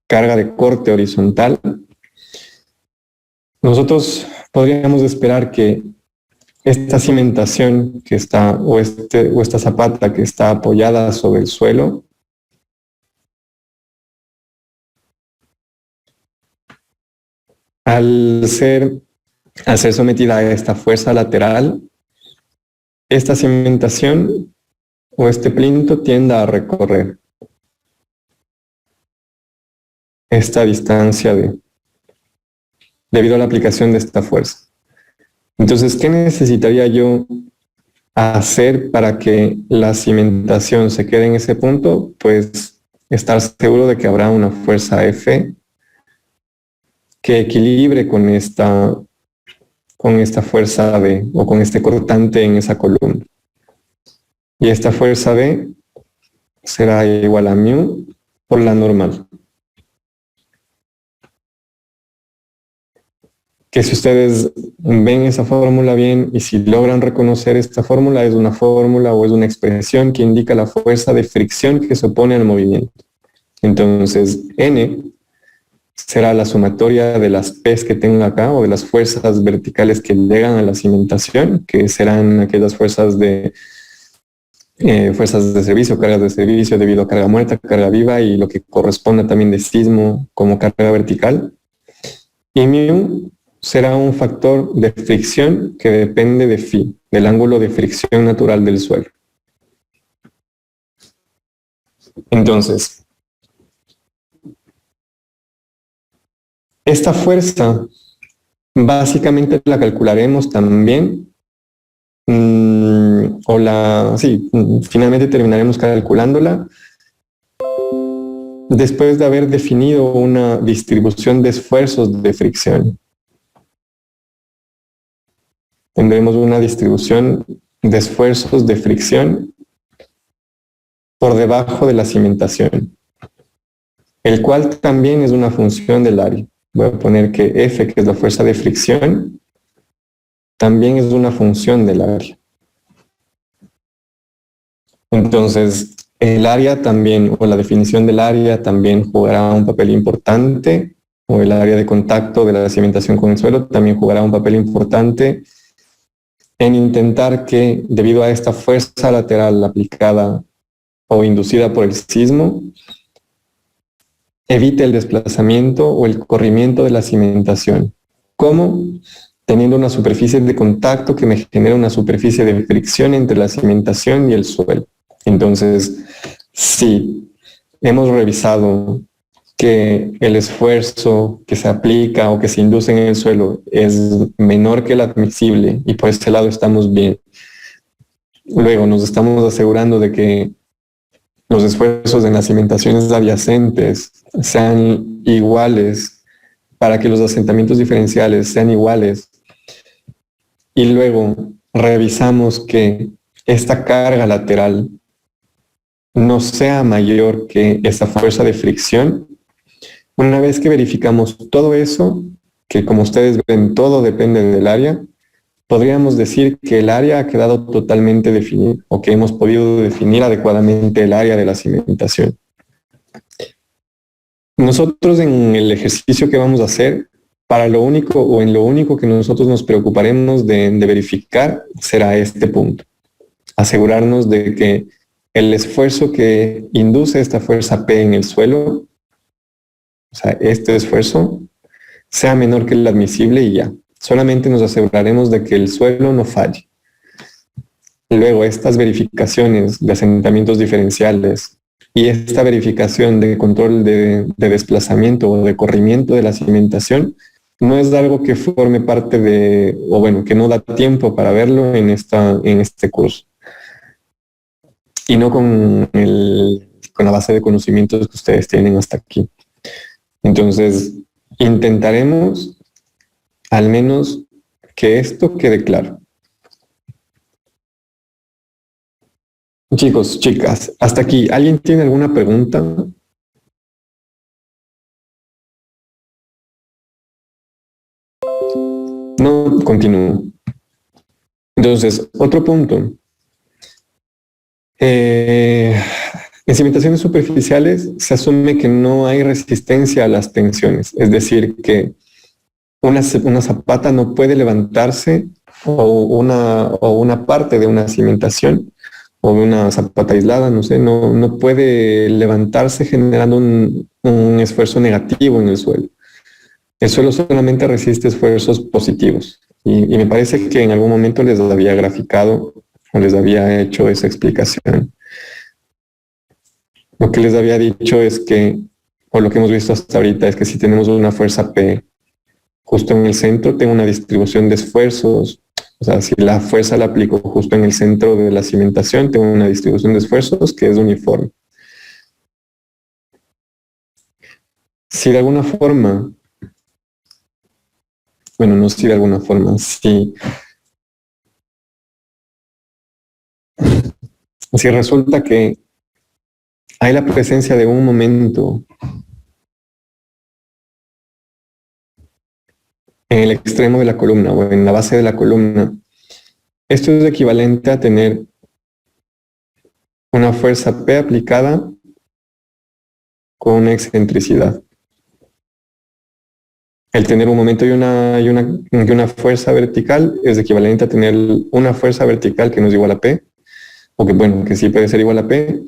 carga de corte horizontal. Nosotros podríamos esperar que esta cimentación que está, o esta zapata que está apoyada sobre el suelo, al ser sometida a esta fuerza lateral, esta cimentación o este plinto tiende a recorrer esta distancia debido a la aplicación de esta fuerza. Entonces, ¿qué necesitaría yo hacer para que la cimentación se quede en ese punto? Pues estar seguro de que habrá una fuerza F que equilibre con esta fuerza B o con este cortante en esa columna. Y esta fuerza B será igual a mu por la normal. Que si ustedes ven esa fórmula bien y si logran reconocer esta fórmula, es una fórmula o es una expresión que indica la fuerza de fricción que se opone al movimiento. Entonces, N será la sumatoria de las P's que tengo acá o de las fuerzas verticales que llegan a la cimentación, que serán aquellas fuerzas de servicio, cargas de servicio debido a carga muerta, carga viva y lo que corresponda también de sismo como carga vertical. Y mu será un factor de fricción que depende de phi, del ángulo de fricción natural del suelo. Entonces, esta fuerza básicamente la calcularemos también, finalmente terminaremos calculándola después de haber definido una distribución de esfuerzos de fricción. Tendremos una distribución de esfuerzos de fricción por debajo de la cimentación, el cual también es una función del área. Voy a poner que F, que es la fuerza de fricción, también es una función del área. Entonces, el área también, o la definición del área también jugará un papel importante, o el área de contacto de la cimentación con el suelo también jugará un papel importante en intentar que, debido a esta fuerza lateral aplicada o inducida por el sismo, evite el desplazamiento o el corrimiento de la cimentación. ¿Cómo? Teniendo una superficie de contacto que me genera una superficie de fricción entre la cimentación y el suelo. Entonces, si hemos revisado que el esfuerzo que se aplica o que se induce en el suelo es menor que el admisible y por ese lado estamos bien, luego nos estamos asegurando de que los esfuerzos en las cimentaciones adyacentes sean iguales para que los asentamientos diferenciales sean iguales. Y luego revisamos que esta carga lateral no sea mayor que esa fuerza de fricción. Una vez que verificamos todo eso, que como ustedes ven todo depende del área, podríamos decir que el área ha quedado totalmente definido o que hemos podido definir adecuadamente el área de la cimentación. Nosotros en el ejercicio que vamos a hacer, en lo único que nosotros nos preocuparemos de verificar será este punto. Asegurarnos de que el esfuerzo que induce esta fuerza P en el suelo, o sea, este esfuerzo, sea menor que el admisible y ya. Solamente nos aseguraremos de que el suelo no falle. Luego, estas verificaciones de asentamientos diferenciales y esta verificación de control de desplazamiento o de corrimiento de la cimentación no es algo que forme parte que no da tiempo para verlo en este curso. Y no con la base de conocimientos que ustedes tienen hasta aquí. Entonces, intentaremos al menos que esto quede claro. Chicos, chicas, hasta aquí. ¿Alguien tiene alguna pregunta? No, continúo. Entonces, otro punto. En cimentaciones superficiales se asume que no hay resistencia a las tensiones, es decir, que una zapata no puede levantarse o una parte de una cimentación o de una zapata aislada, no sé, no puede levantarse generando un esfuerzo negativo en el suelo. El suelo solamente resiste esfuerzos positivos. Y me parece que en algún momento les había graficado o les había hecho esa explicación. Lo que les había dicho es que, o lo que hemos visto hasta ahorita, es que si tenemos una fuerza P justo en el centro, tengo una distribución de esfuerzos. O sea, si la fuerza la aplico justo en el centro de la cimentación, tengo una distribución de esfuerzos que es uniforme. Si de alguna forma, bueno, no si de alguna forma, si resulta que hay la presencia de un momento en el extremo de la columna o en la base de la columna, esto es equivalente a tener una fuerza P aplicada con una excentricidad. El tener un momento y una fuerza vertical es equivalente a tener una fuerza vertical que no es igual a P, o que bueno, que sí puede ser igual a P,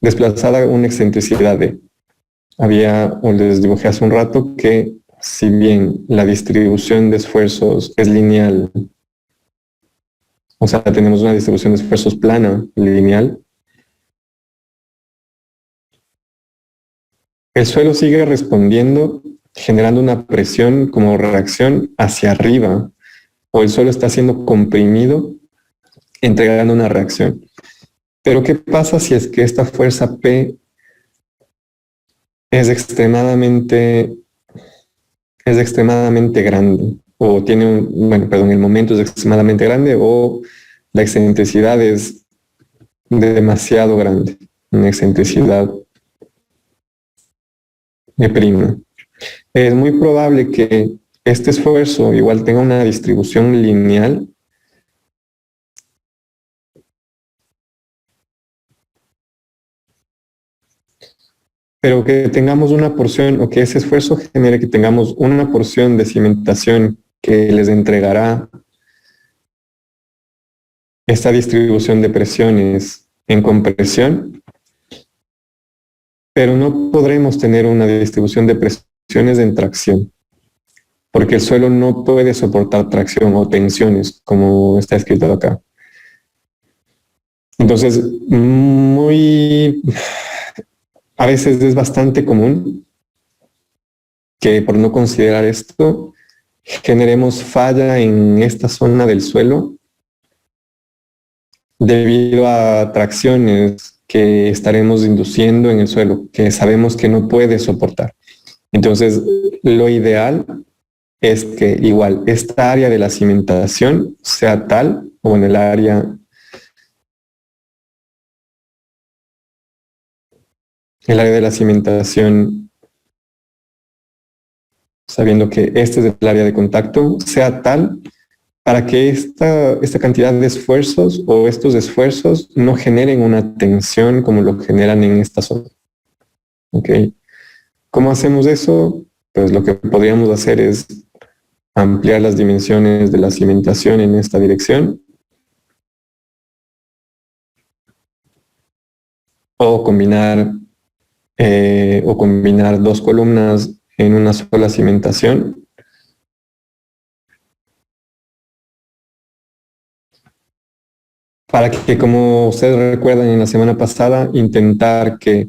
desplazada a una excentricidad de. O les dibujé hace un rato que si bien la distribución de esfuerzos es lineal, o sea, tenemos una distribución de esfuerzos plana, lineal, el suelo sigue respondiendo, generando una presión como reacción hacia arriba, o el suelo está siendo comprimido, entregando una reacción. Pero ¿qué pasa si es que esta fuerza P es extremadamente grande? O tiene el momento es extremadamente grande o la excentricidad es demasiado grande, una excentricidad de prima. Es muy probable que este esfuerzo igual tenga una distribución lineal, pero que tengamos una porción o que ese esfuerzo genere que tengamos una porción de cimentación que les entregará esta distribución de presiones en compresión, pero no podremos tener una distribución de presiones en tracción, porque el suelo no puede soportar tracción o tensiones, como está escrito acá. Entonces, a veces es bastante común que por no considerar esto, generemos falla en esta zona del suelo debido a tracciones que estaremos induciendo en el suelo, que sabemos que no puede soportar. Entonces, lo ideal es que igual esta área de la cimentación sea tal, o en el área de la cimentación, sabiendo que este es el área de contacto, sea tal para que esta cantidad de esfuerzos o estos esfuerzos no generen una tensión como lo generan en esta zona. ¿Ok? ¿Cómo hacemos eso? Pues lo que podríamos hacer es ampliar las dimensiones de la cimentación en esta dirección o combinar dos columnas en una sola cimentación. Para que, como ustedes recuerdan en la semana pasada, intentar que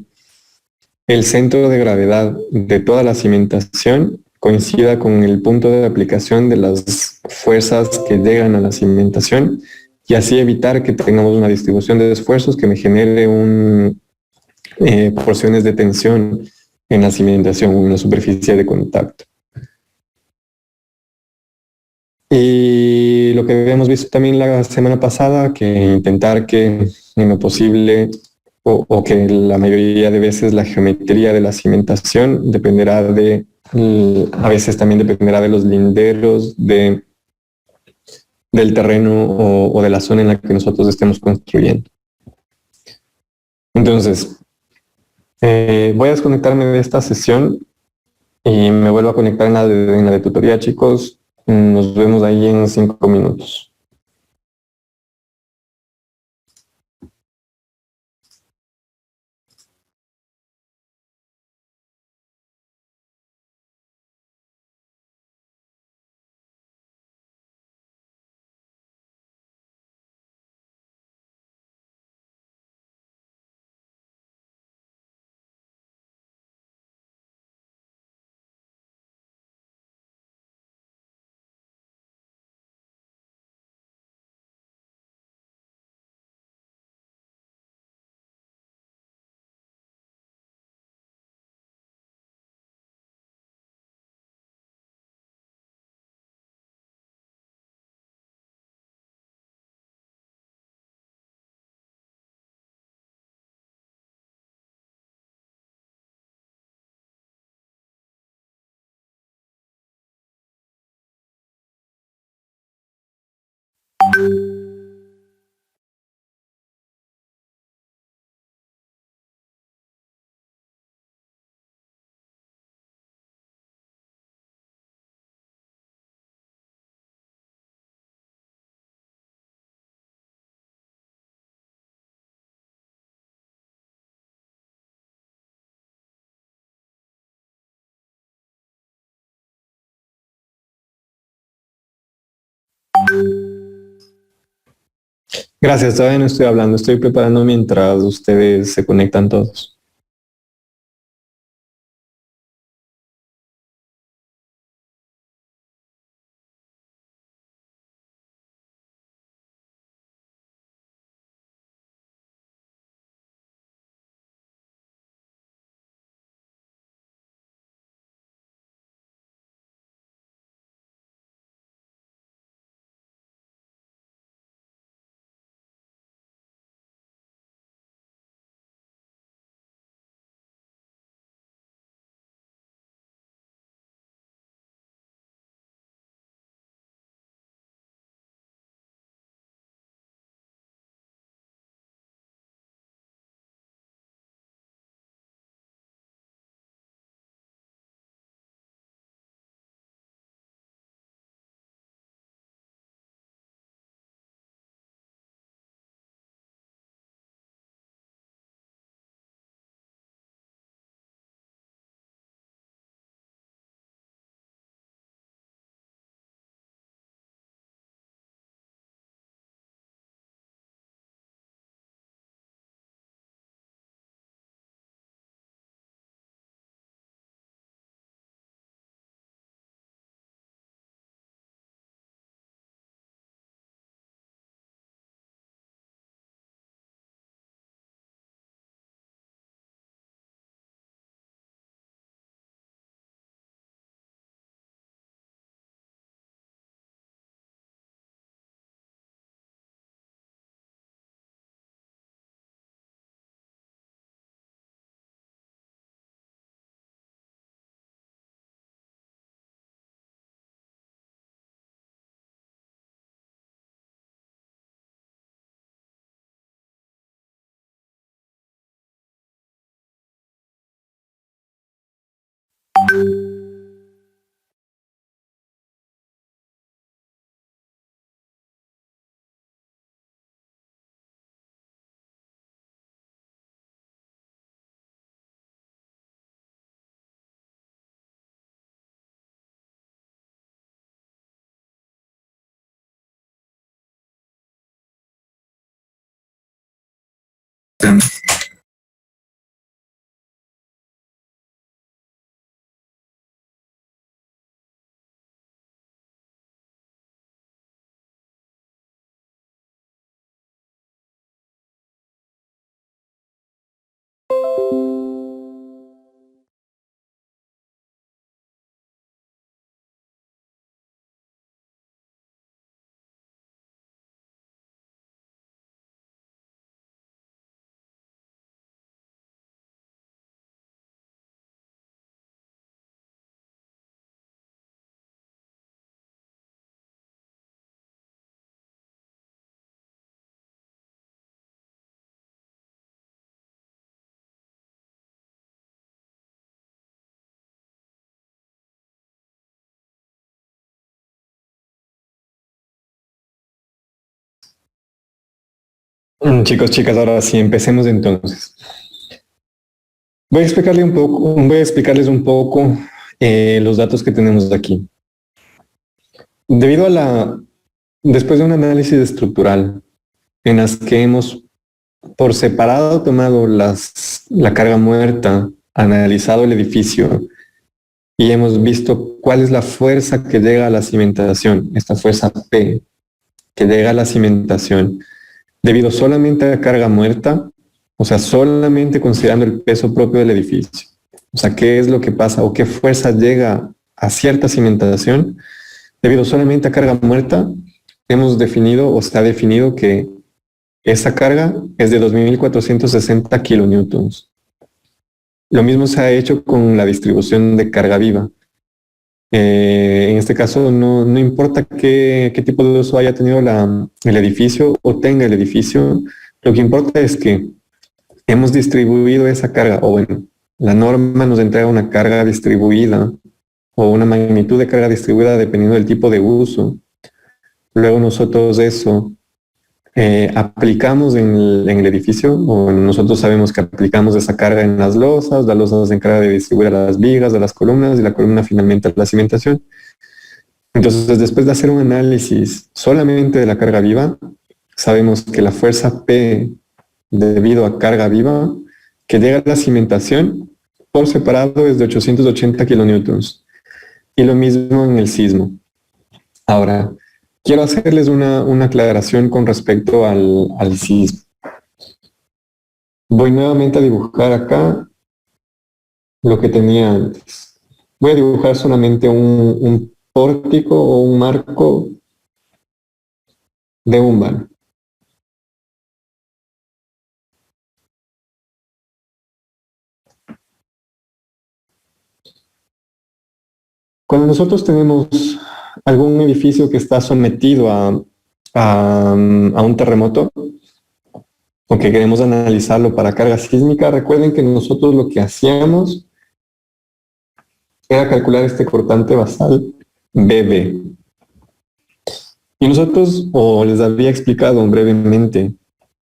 el centro de gravedad de toda la cimentación coincida con el punto de aplicación de las fuerzas que llegan a la cimentación y así evitar que tengamos una distribución de esfuerzos que me genere porciones de tensión en la cimentación o en la superficie de contacto. Y lo que habíamos visto también la semana pasada, que intentar que en lo posible o que la mayoría de veces la geometría de la cimentación dependerá a veces también dependerá de los linderos del terreno o de la zona en la que nosotros estemos construyendo. Entonces, voy a desconectarme de esta sesión y me vuelvo a conectar en la de tutoría, chicos. Nos vemos ahí en 5 minutos. Gracias, todavía no estoy hablando, estoy preparando mientras ustedes se conectan todos. Chicos, chicas, ahora sí, empecemos entonces. Voy a explicarles un poco los datos que tenemos aquí. Debido a después de un análisis estructural en las que hemos por separado tomado la carga muerta, analizado el edificio y hemos visto cuál es la fuerza que llega a la cimentación, esta fuerza P que llega a la cimentación, debido solamente a la carga muerta, o sea, solamente considerando el peso propio del edificio. O sea, qué es lo que pasa o qué fuerza llega a cierta cimentación, debido solamente a carga muerta, hemos definido o se ha definido que esa carga es de 2.460 kilonewtons. Lo mismo se ha hecho con la distribución de carga viva. En este caso, no importa qué tipo de uso haya tenido el edificio o tenga el edificio, lo que importa es que hemos distribuido esa carga, o bueno, la norma nos entrega una carga distribuida o una magnitud de carga distribuida dependiendo del tipo de uso. Luego nosotros eso aplicamos en el edificio, o nosotros sabemos que aplicamos esa carga en las losas se encarga de distribuir a las vigas, a las columnas, y la columna finalmente a la cimentación. Entonces, después de hacer un análisis solamente de la carga viva, sabemos que la fuerza P debido a carga viva que llega a la cimentación por separado es de 880 kilonewtons. Y lo mismo en el sismo. Ahora, quiero hacerles una aclaración con respecto al sismo. Voy nuevamente a dibujar acá lo que tenía antes. Voy a dibujar solamente un pórtico o un marco de un vano. Cuando nosotros tenemos algún edificio que está sometido a un terremoto, o que queremos analizarlo para carga sísmica, recuerden que nosotros lo que hacíamos era calcular este cortante basal BB. Y nosotros, o les había explicado brevemente,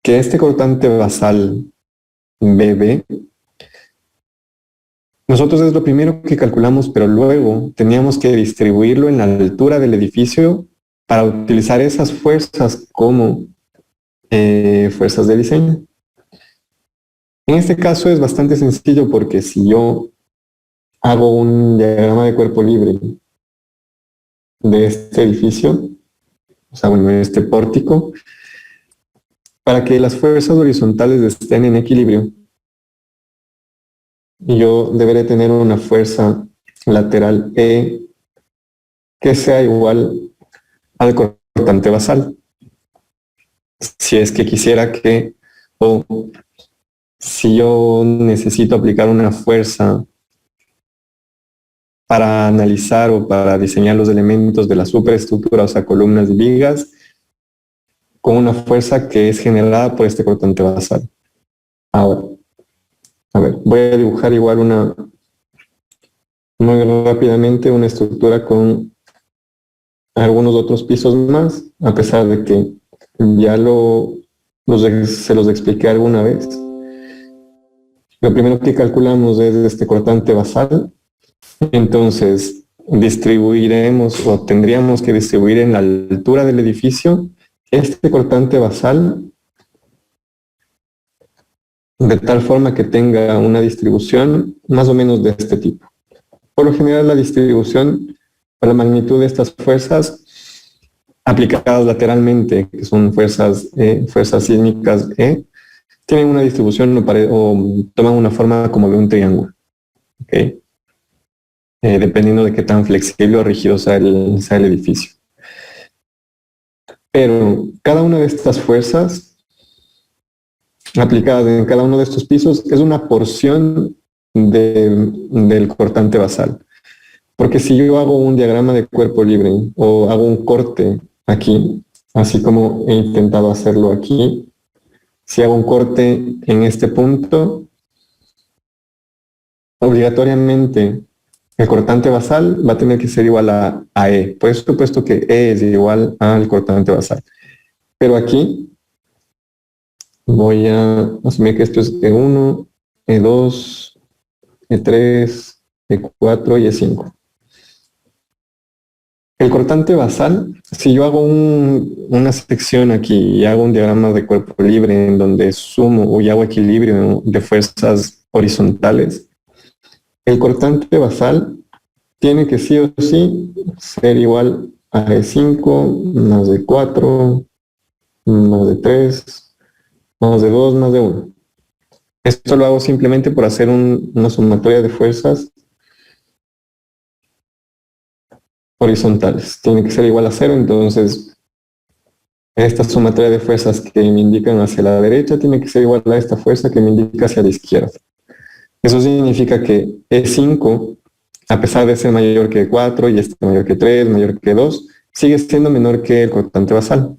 que este cortante basal BB, nosotros es lo primero que calculamos, pero luego teníamos que distribuirlo en la altura del edificio para utilizar esas fuerzas como fuerzas de diseño. En este caso es bastante sencillo porque si yo hago un diagrama de cuerpo libre de este edificio, o sea, bueno, este pórtico, para que las fuerzas horizontales estén en equilibrio, yo deberé tener una fuerza lateral E que sea igual al cortante basal. Si es que quisiera que, o si yo necesito aplicar una fuerza para analizar o para diseñar los elementos de la superestructura, o sea, columnas y vigas, con una fuerza que es generada por este cortante basal. Ahora, a ver, voy a dibujar igual muy rápidamente una estructura con algunos otros pisos más, a pesar de que ya se los expliqué alguna vez. Lo primero que calculamos es este cortante basal. Entonces, distribuiremos o tendríamos que distribuir en la altura del edificio este cortante basal de tal forma que tenga una distribución más o menos de este tipo. Por lo general, la distribución para la magnitud de estas fuerzas aplicadas lateralmente, que son fuerzas sísmicas E, tienen una distribución o toman una forma como de un triángulo. ¿Okay? Dependiendo de qué tan flexible o rígido sea el edificio. Pero cada una de estas fuerzas aplicadas en cada uno de estos pisos es una porción del cortante basal. Porque si yo hago un diagrama de cuerpo libre o hago un corte aquí, así como he intentado hacerlo aquí, si hago un corte en este punto, obligatoriamente el cortante basal va a tener que ser igual a E. Por supuesto que E es igual al cortante basal. Pero aquí voy a asumir que esto es E1, E2, E3, E4 y E5. El cortante basal, si yo hago una sección aquí y hago un diagrama de cuerpo libre en donde sumo y hago equilibrio de fuerzas horizontales, el cortante basal tiene que sí o sí ser igual a E5 más E4 más E3 más E2 más E1. Esto lo hago simplemente por hacer una sumatoria de fuerzas horizontales. Tiene que ser igual a 0, entonces esta sumatoria de fuerzas que me indican hacia la derecha tiene que ser igual a esta fuerza que me indica hacia la izquierda. Eso significa que E5, a pesar de ser mayor que E4 y este mayor que 3, mayor que 2, sigue siendo menor que el cortante basal.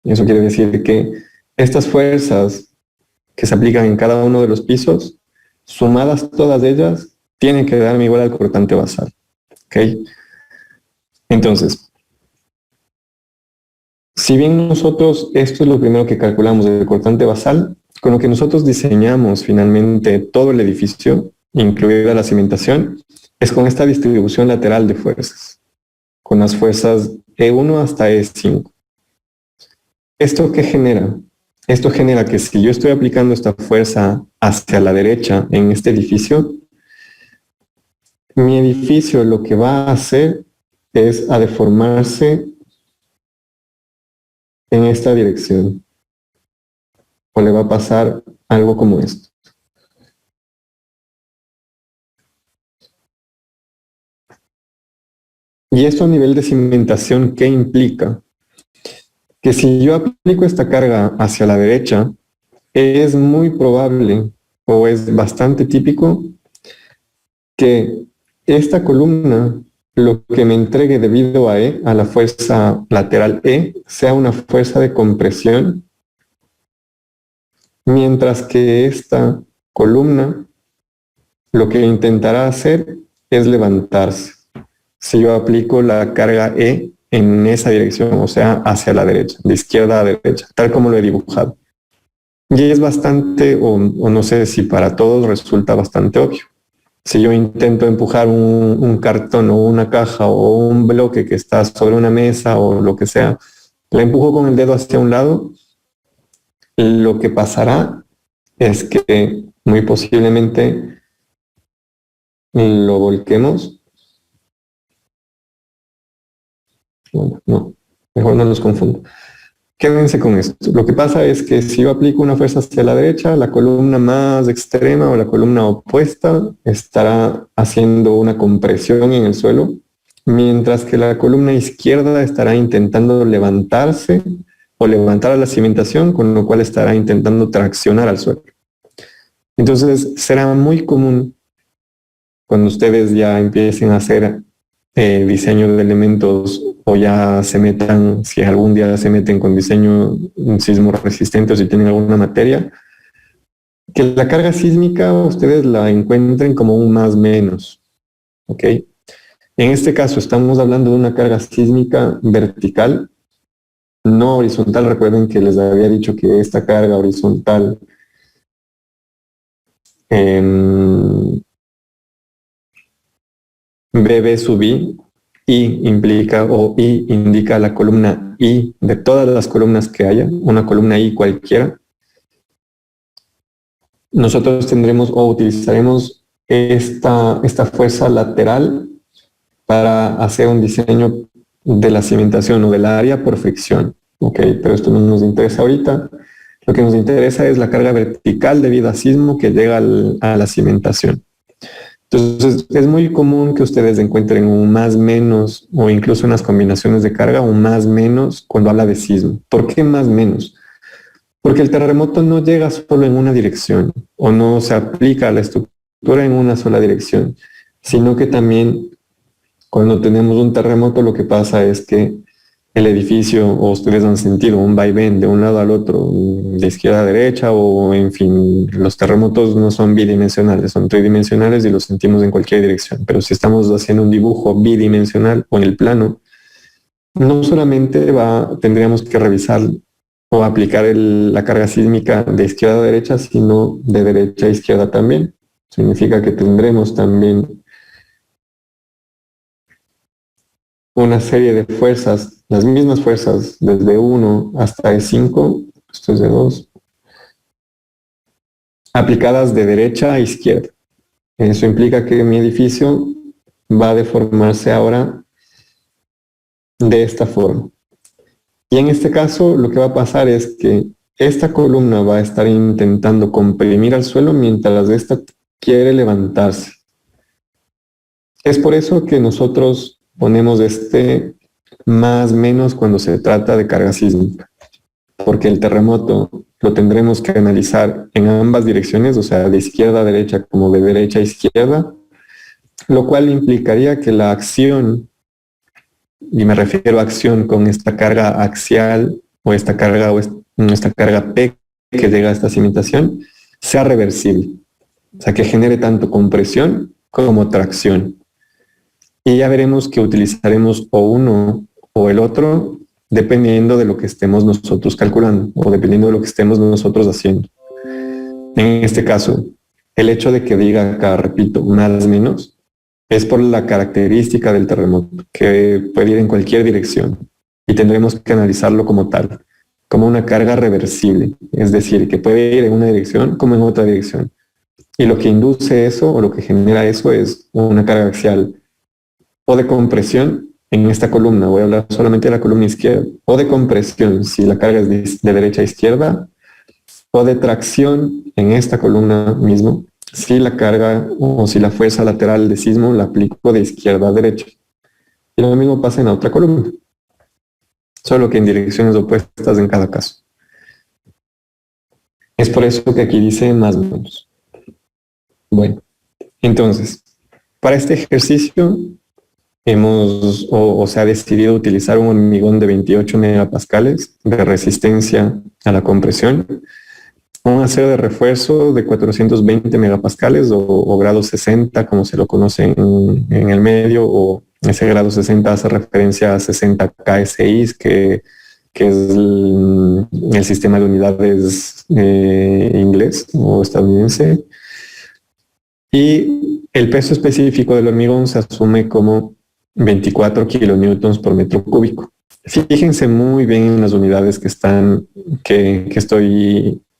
Eso quiere decir que estas fuerzas que se aplican en cada uno de los pisos, sumadas todas ellas, tienen que darme igual al cortante basal. ¿Ok? Entonces, si bien nosotros, esto es lo primero que calculamos del cortante basal, con lo que nosotros diseñamos finalmente todo el edificio, incluida la cimentación, es con esta distribución lateral de fuerzas, con las fuerzas E1 hasta E5. ¿Esto qué genera? Esto genera que si yo estoy aplicando esta fuerza hacia la derecha en este edificio, mi edificio lo que va a hacer es a deformarse en esta dirección. O le va a pasar algo como esto. Y esto a nivel de cimentación, ¿qué implica? Que si yo aplico esta carga hacia la derecha, es muy probable o es bastante típico que esta columna, lo que me entregue debido a E, a la fuerza lateral E, sea una fuerza de compresión, mientras que esta columna lo que intentará hacer es levantarse. Si yo aplico la carga E en esa dirección, o sea, hacia la derecha, de izquierda a derecha, tal como lo he dibujado. Y es bastante, o no sé si para todos resulta bastante obvio. Si yo intento empujar un cartón o una caja o un bloque que está sobre una mesa o lo que sea, la empujo con el dedo hacia un lado, lo que pasará es que muy posiblemente lo volquemos. Bueno, no, mejor no los confundo. Quédense con esto. Lo que pasa es que si yo aplico una fuerza hacia la derecha, la columna más extrema o la columna opuesta estará haciendo una compresión en el suelo, mientras que la columna izquierda estará intentando levantarse o levantar a la cimentación, con lo cual estará intentando traccionar al suelo. Entonces será muy común cuando ustedes ya empiecen a hacer diseño de elementos o ya se metan, si algún día se meten con diseño sismo resistente o si tienen alguna materia, que la carga sísmica ustedes la encuentren como un más menos, ¿ok? En este caso estamos hablando de una carga sísmica vertical, no horizontal. Recuerden que les había dicho que esta carga horizontal BB sub I, I implica o I indica la columna I de todas las columnas que haya, una columna I cualquiera. Nosotros tendremos o utilizaremos esta fuerza lateral para hacer un diseño de la cimentación o del área por fricción. Ok, pero esto no nos interesa ahorita. Lo que nos interesa es la carga vertical debido a sismo que llega a la cimentación. Entonces, es muy común que ustedes encuentren un más menos o incluso unas combinaciones de carga, un más menos cuando habla de sismo. ¿Por qué más menos? Porque el terremoto no llega solo en una dirección o no se aplica a la estructura en una sola dirección, sino que también cuando tenemos un terremoto lo que pasa es que el edificio, o ustedes han sentido un vaivén de un lado al otro, de izquierda a derecha, o en fin, los terremotos no son bidimensionales, son tridimensionales y los sentimos en cualquier dirección. Pero si estamos haciendo un dibujo bidimensional o en el plano, no solamente tendríamos que revisar o aplicar la carga sísmica de izquierda a derecha, sino de derecha a izquierda también. Significa que tendremos también una serie de fuerzas, las mismas fuerzas, desde 1 hasta E5, esto es de 2, aplicadas de derecha a izquierda. Eso implica que mi edificio va a deformarse ahora de esta forma. Y en este caso lo que va a pasar es que esta columna va a estar intentando comprimir al suelo mientras esta quiere levantarse. Es por eso que nosotros ponemos este más menos cuando se trata de carga sísmica, porque el terremoto lo tendremos que analizar en ambas direcciones, o sea, de izquierda a derecha como de derecha a izquierda, lo cual implicaría que la acción, y me refiero a acción con esta carga axial o esta carga P que llega a esta cimentación, sea reversible, o sea, que genere tanto compresión como tracción. Y ya veremos que utilizaremos o uno o el otro dependiendo de lo que estemos nosotros calculando o dependiendo de lo que estemos nosotros haciendo. En este caso, el hecho de que diga acá, repito, más menos, es por la característica del terremoto, que puede ir en cualquier dirección y tendremos que analizarlo como tal, como una carga reversible, es decir, que puede ir en una dirección como en otra dirección. Y lo que induce eso o lo que genera eso es una carga axial o de compresión en esta columna, voy a hablar solamente de la columna izquierda, o de compresión si la carga es de derecha a izquierda, o de tracción en esta columna mismo, si la carga o si la fuerza lateral de sismo la aplico de izquierda a derecha. Y lo mismo pasa en la otra columna, solo que en direcciones opuestas en cada caso. Es por eso que aquí dice más o menos. Bueno, entonces, para este ejercicio se ha decidido utilizar un hormigón de 28 megapascales de resistencia a la compresión, un acero de refuerzo de 420 megapascales o grado 60, como se lo conoce en el medio, o ese grado 60 hace referencia a 60 KSI, que es el sistema de unidades inglés o estadounidense. Y el peso específico del hormigón se asume como 24 kilonewtons por metro cúbico. Fíjense muy bien en las unidades que estoy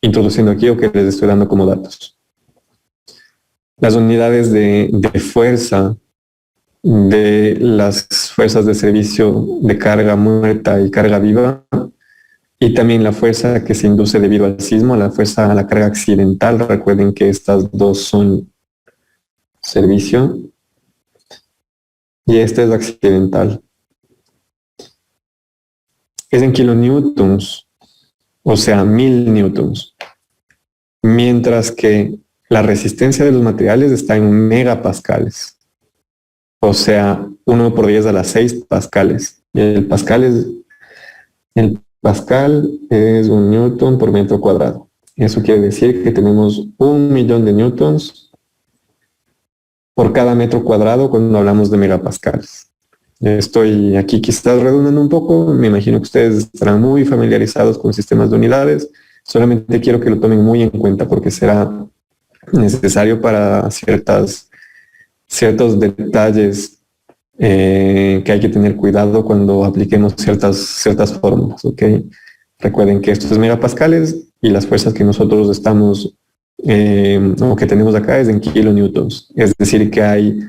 introduciendo aquí o que les estoy dando como datos. Las unidades de fuerza de las fuerzas de servicio de carga muerta y carga viva, y también la fuerza que se induce debido al sismo, la fuerza a la carga accidental. Recuerden que estas dos son servicio y este es accidental. Es en kilonewtons, o sea, 1000 newtons. Mientras que la resistencia de los materiales está en megapascales, o sea, 1 por 10 a la 6 pascales. Y el pascal es 1 newton por metro cuadrado. Eso quiere decir que tenemos 1.000.000 de newtons por cada metro cuadrado cuando hablamos de megapascales. Estoy aquí quizás redundando un poco, me imagino que ustedes estarán muy familiarizados con sistemas de unidades, solamente quiero que lo tomen muy en cuenta porque será necesario para ciertos detalles que hay que tener cuidado cuando apliquemos ciertas fórmulas, ¿ok? Recuerden que esto es megapascales y las fuerzas que nosotros estamos o que tenemos acá es en kilonewtons, es decir que hay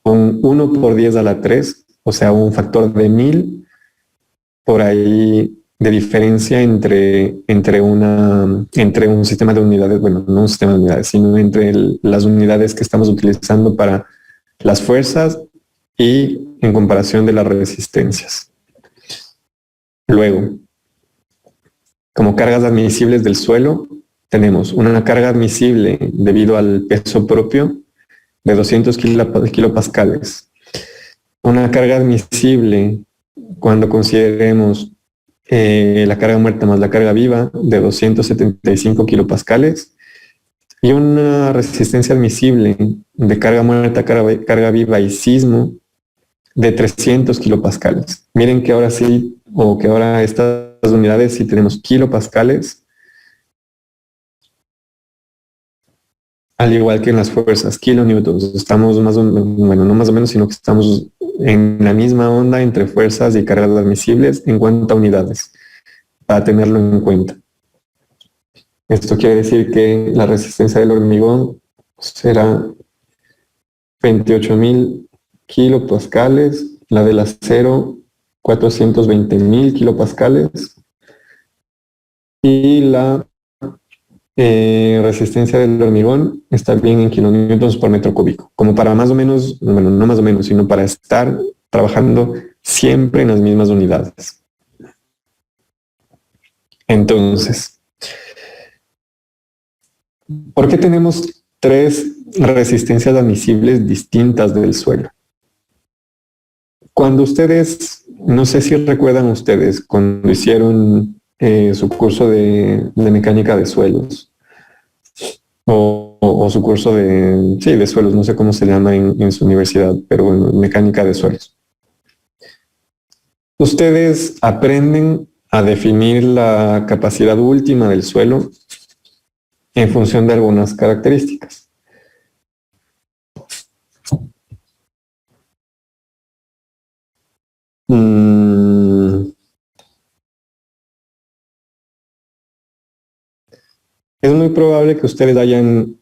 un 1 por 10 a la 3, o sea un factor de 1000 por ahí de diferencia entre un sistema de unidades, bueno, no un sistema de unidades, sino entre las unidades que estamos utilizando para las fuerzas y en comparación de las resistencias. Luego, como cargas admisibles del suelo, tenemos una carga admisible debido al peso propio de 200 kilopascales. Una carga admisible cuando consideremos la carga muerta más la carga viva de 275 kilopascales. Y una resistencia admisible de carga muerta, carga viva y sismo de 300 kilopascales. Miren que ahora sí, o que ahora estas unidades sí tenemos kilopascales, al igual que en las fuerzas, kilonewtons. Estamos más o menos, bueno, no más o menos, sino que estamos en la misma onda entre fuerzas y cargas admisibles en cuanto a unidades, para tenerlo en cuenta. Esto quiere decir que la resistencia del hormigón será 28.000 kilopascales, la del acero 420.000 kilopascales y la resistencia del hormigón está bien en kilonewtons por metro cúbico, como para más o menos, bueno, no más o menos, sino para estar trabajando siempre en las mismas unidades. Entonces, ¿por qué tenemos tres resistencias admisibles distintas del suelo? Cuando ustedes, no sé si recuerdan ustedes, cuando hicieron su curso de mecánica de suelos, o su curso de suelos, no sé cómo se llama en su universidad, pero bueno, mecánica de suelos. Ustedes aprenden a definir la capacidad última del suelo en función de algunas características. Es muy probable que ustedes hayan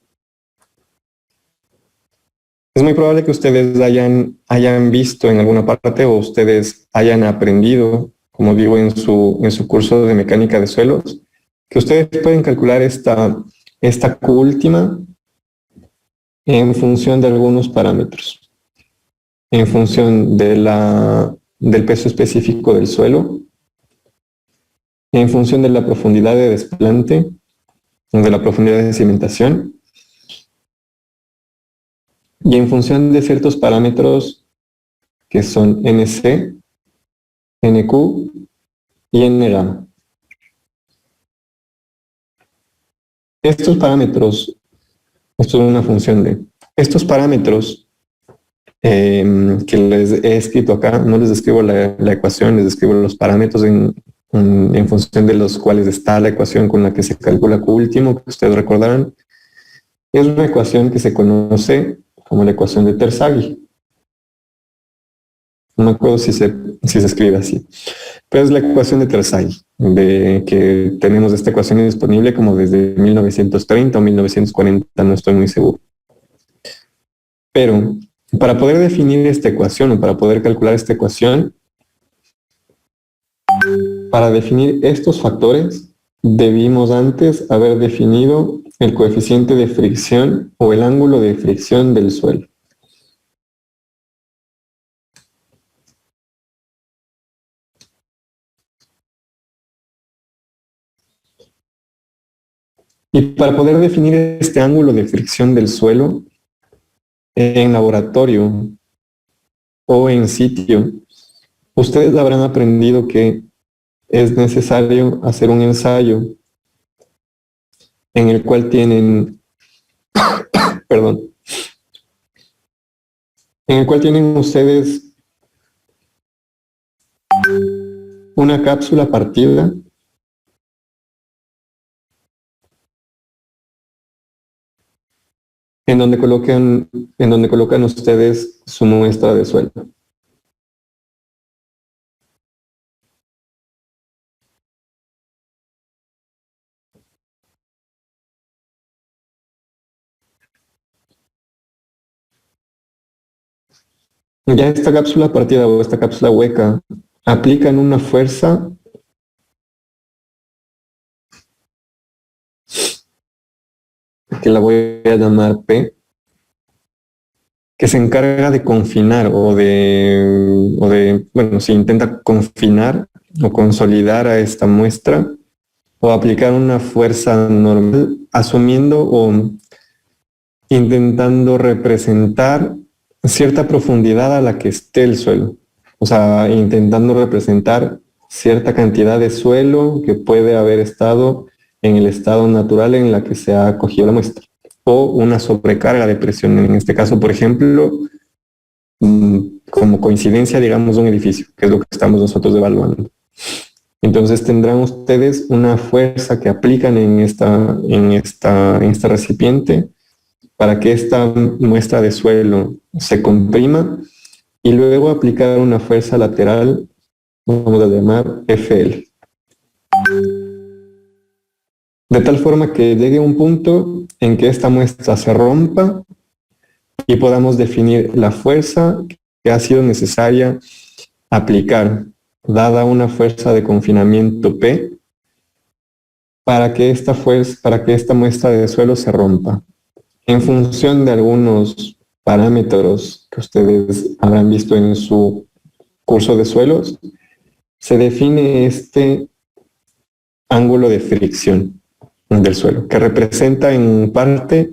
visto en alguna parte, o ustedes hayan aprendido, como digo, en su curso de mecánica de suelos, que ustedes pueden calcular esta Q última en función de algunos parámetros, en función del peso específico del suelo, en función de la profundidad de desplante, de la profundidad de cimentación, y en función de ciertos parámetros que son NC, NQ y N gamma. Estos parámetros, esto es una función de estos parámetros que les he escrito acá. No les describo la ecuación, les describo los parámetros en función de los cuales está la ecuación con la que se calcula Q último, que ustedes recordarán. Es una ecuación que se conoce como la ecuación de Terzaghi. No me acuerdo si se escribe así, pero es la ecuación de Terzaghi, de que tenemos esta ecuación disponible como desde 1930 o 1940, no estoy muy seguro. Pero para poder definir esta ecuación, o para poder calcular esta ecuación, para definir estos factores, debimos antes haber definido el coeficiente de fricción o el ángulo de fricción del suelo. Y para poder definir este ángulo de fricción del suelo en laboratorio o en sitio, ustedes habrán aprendido que es necesario hacer un ensayo en el cual tienen, perdón, en el cual tienen ustedes una cápsula partida en donde colocan ustedes su muestra de suelo. Ya esta cápsula partida o esta cápsula hueca aplican una fuerza que la voy a llamar P, que se encarga de confinar bueno, se intenta confinar o consolidar a esta muestra, o aplicar una fuerza normal, asumiendo o intentando representar cierta profundidad a la que esté el suelo. O sea, intentando representar cierta cantidad de suelo que puede haber estado en el estado natural en la que se ha cogido la muestra, o una sobrecarga de presión. En este caso, por ejemplo, como coincidencia, digamos, un edificio, que es lo que estamos nosotros evaluando. Entonces tendrán ustedes una fuerza que aplican en este recipiente para que esta muestra de suelo se comprima y luego aplicar una fuerza lateral, vamos a llamar FL. De tal forma que llegue un punto en que esta muestra se rompa y podamos definir la fuerza que ha sido necesaria aplicar, dada una fuerza de confinamiento P, para que esta muestra de suelo se rompa. En función de algunos parámetros que ustedes habrán visto en su curso de suelos, se define este ángulo de fricción del suelo, que representa en parte,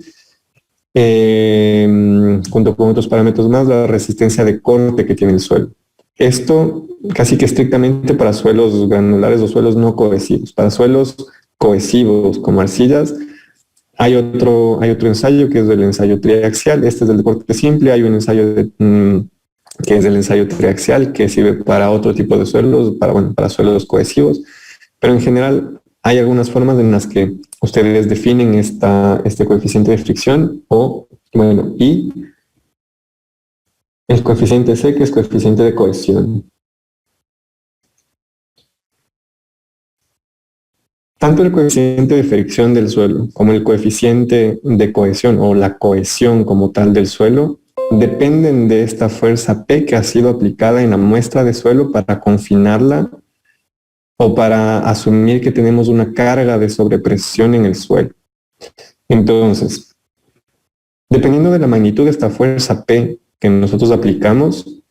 junto con otros parámetros más, la resistencia de corte que tiene el suelo. Esto casi que estrictamente para suelos granulares o suelos no cohesivos. Para suelos cohesivos como arcillas, hay otro ensayo que es el ensayo triaxial. Este es el de corte simple. Hay un ensayo que es el ensayo triaxial, que sirve para otro tipo de suelos, para suelos cohesivos. Pero en general hay algunas formas en las que ustedes definen este coeficiente de fricción y el coeficiente C, que es coeficiente de cohesión. Tanto el coeficiente de fricción del suelo como el coeficiente de cohesión o la cohesión como tal del suelo dependen de esta fuerza P que ha sido aplicada en la muestra de suelo para confinarla o para asumir que tenemos una carga de sobrepresión en el suelo. Entonces, dependiendo de la magnitud de esta fuerza P que nosotros aplicamos,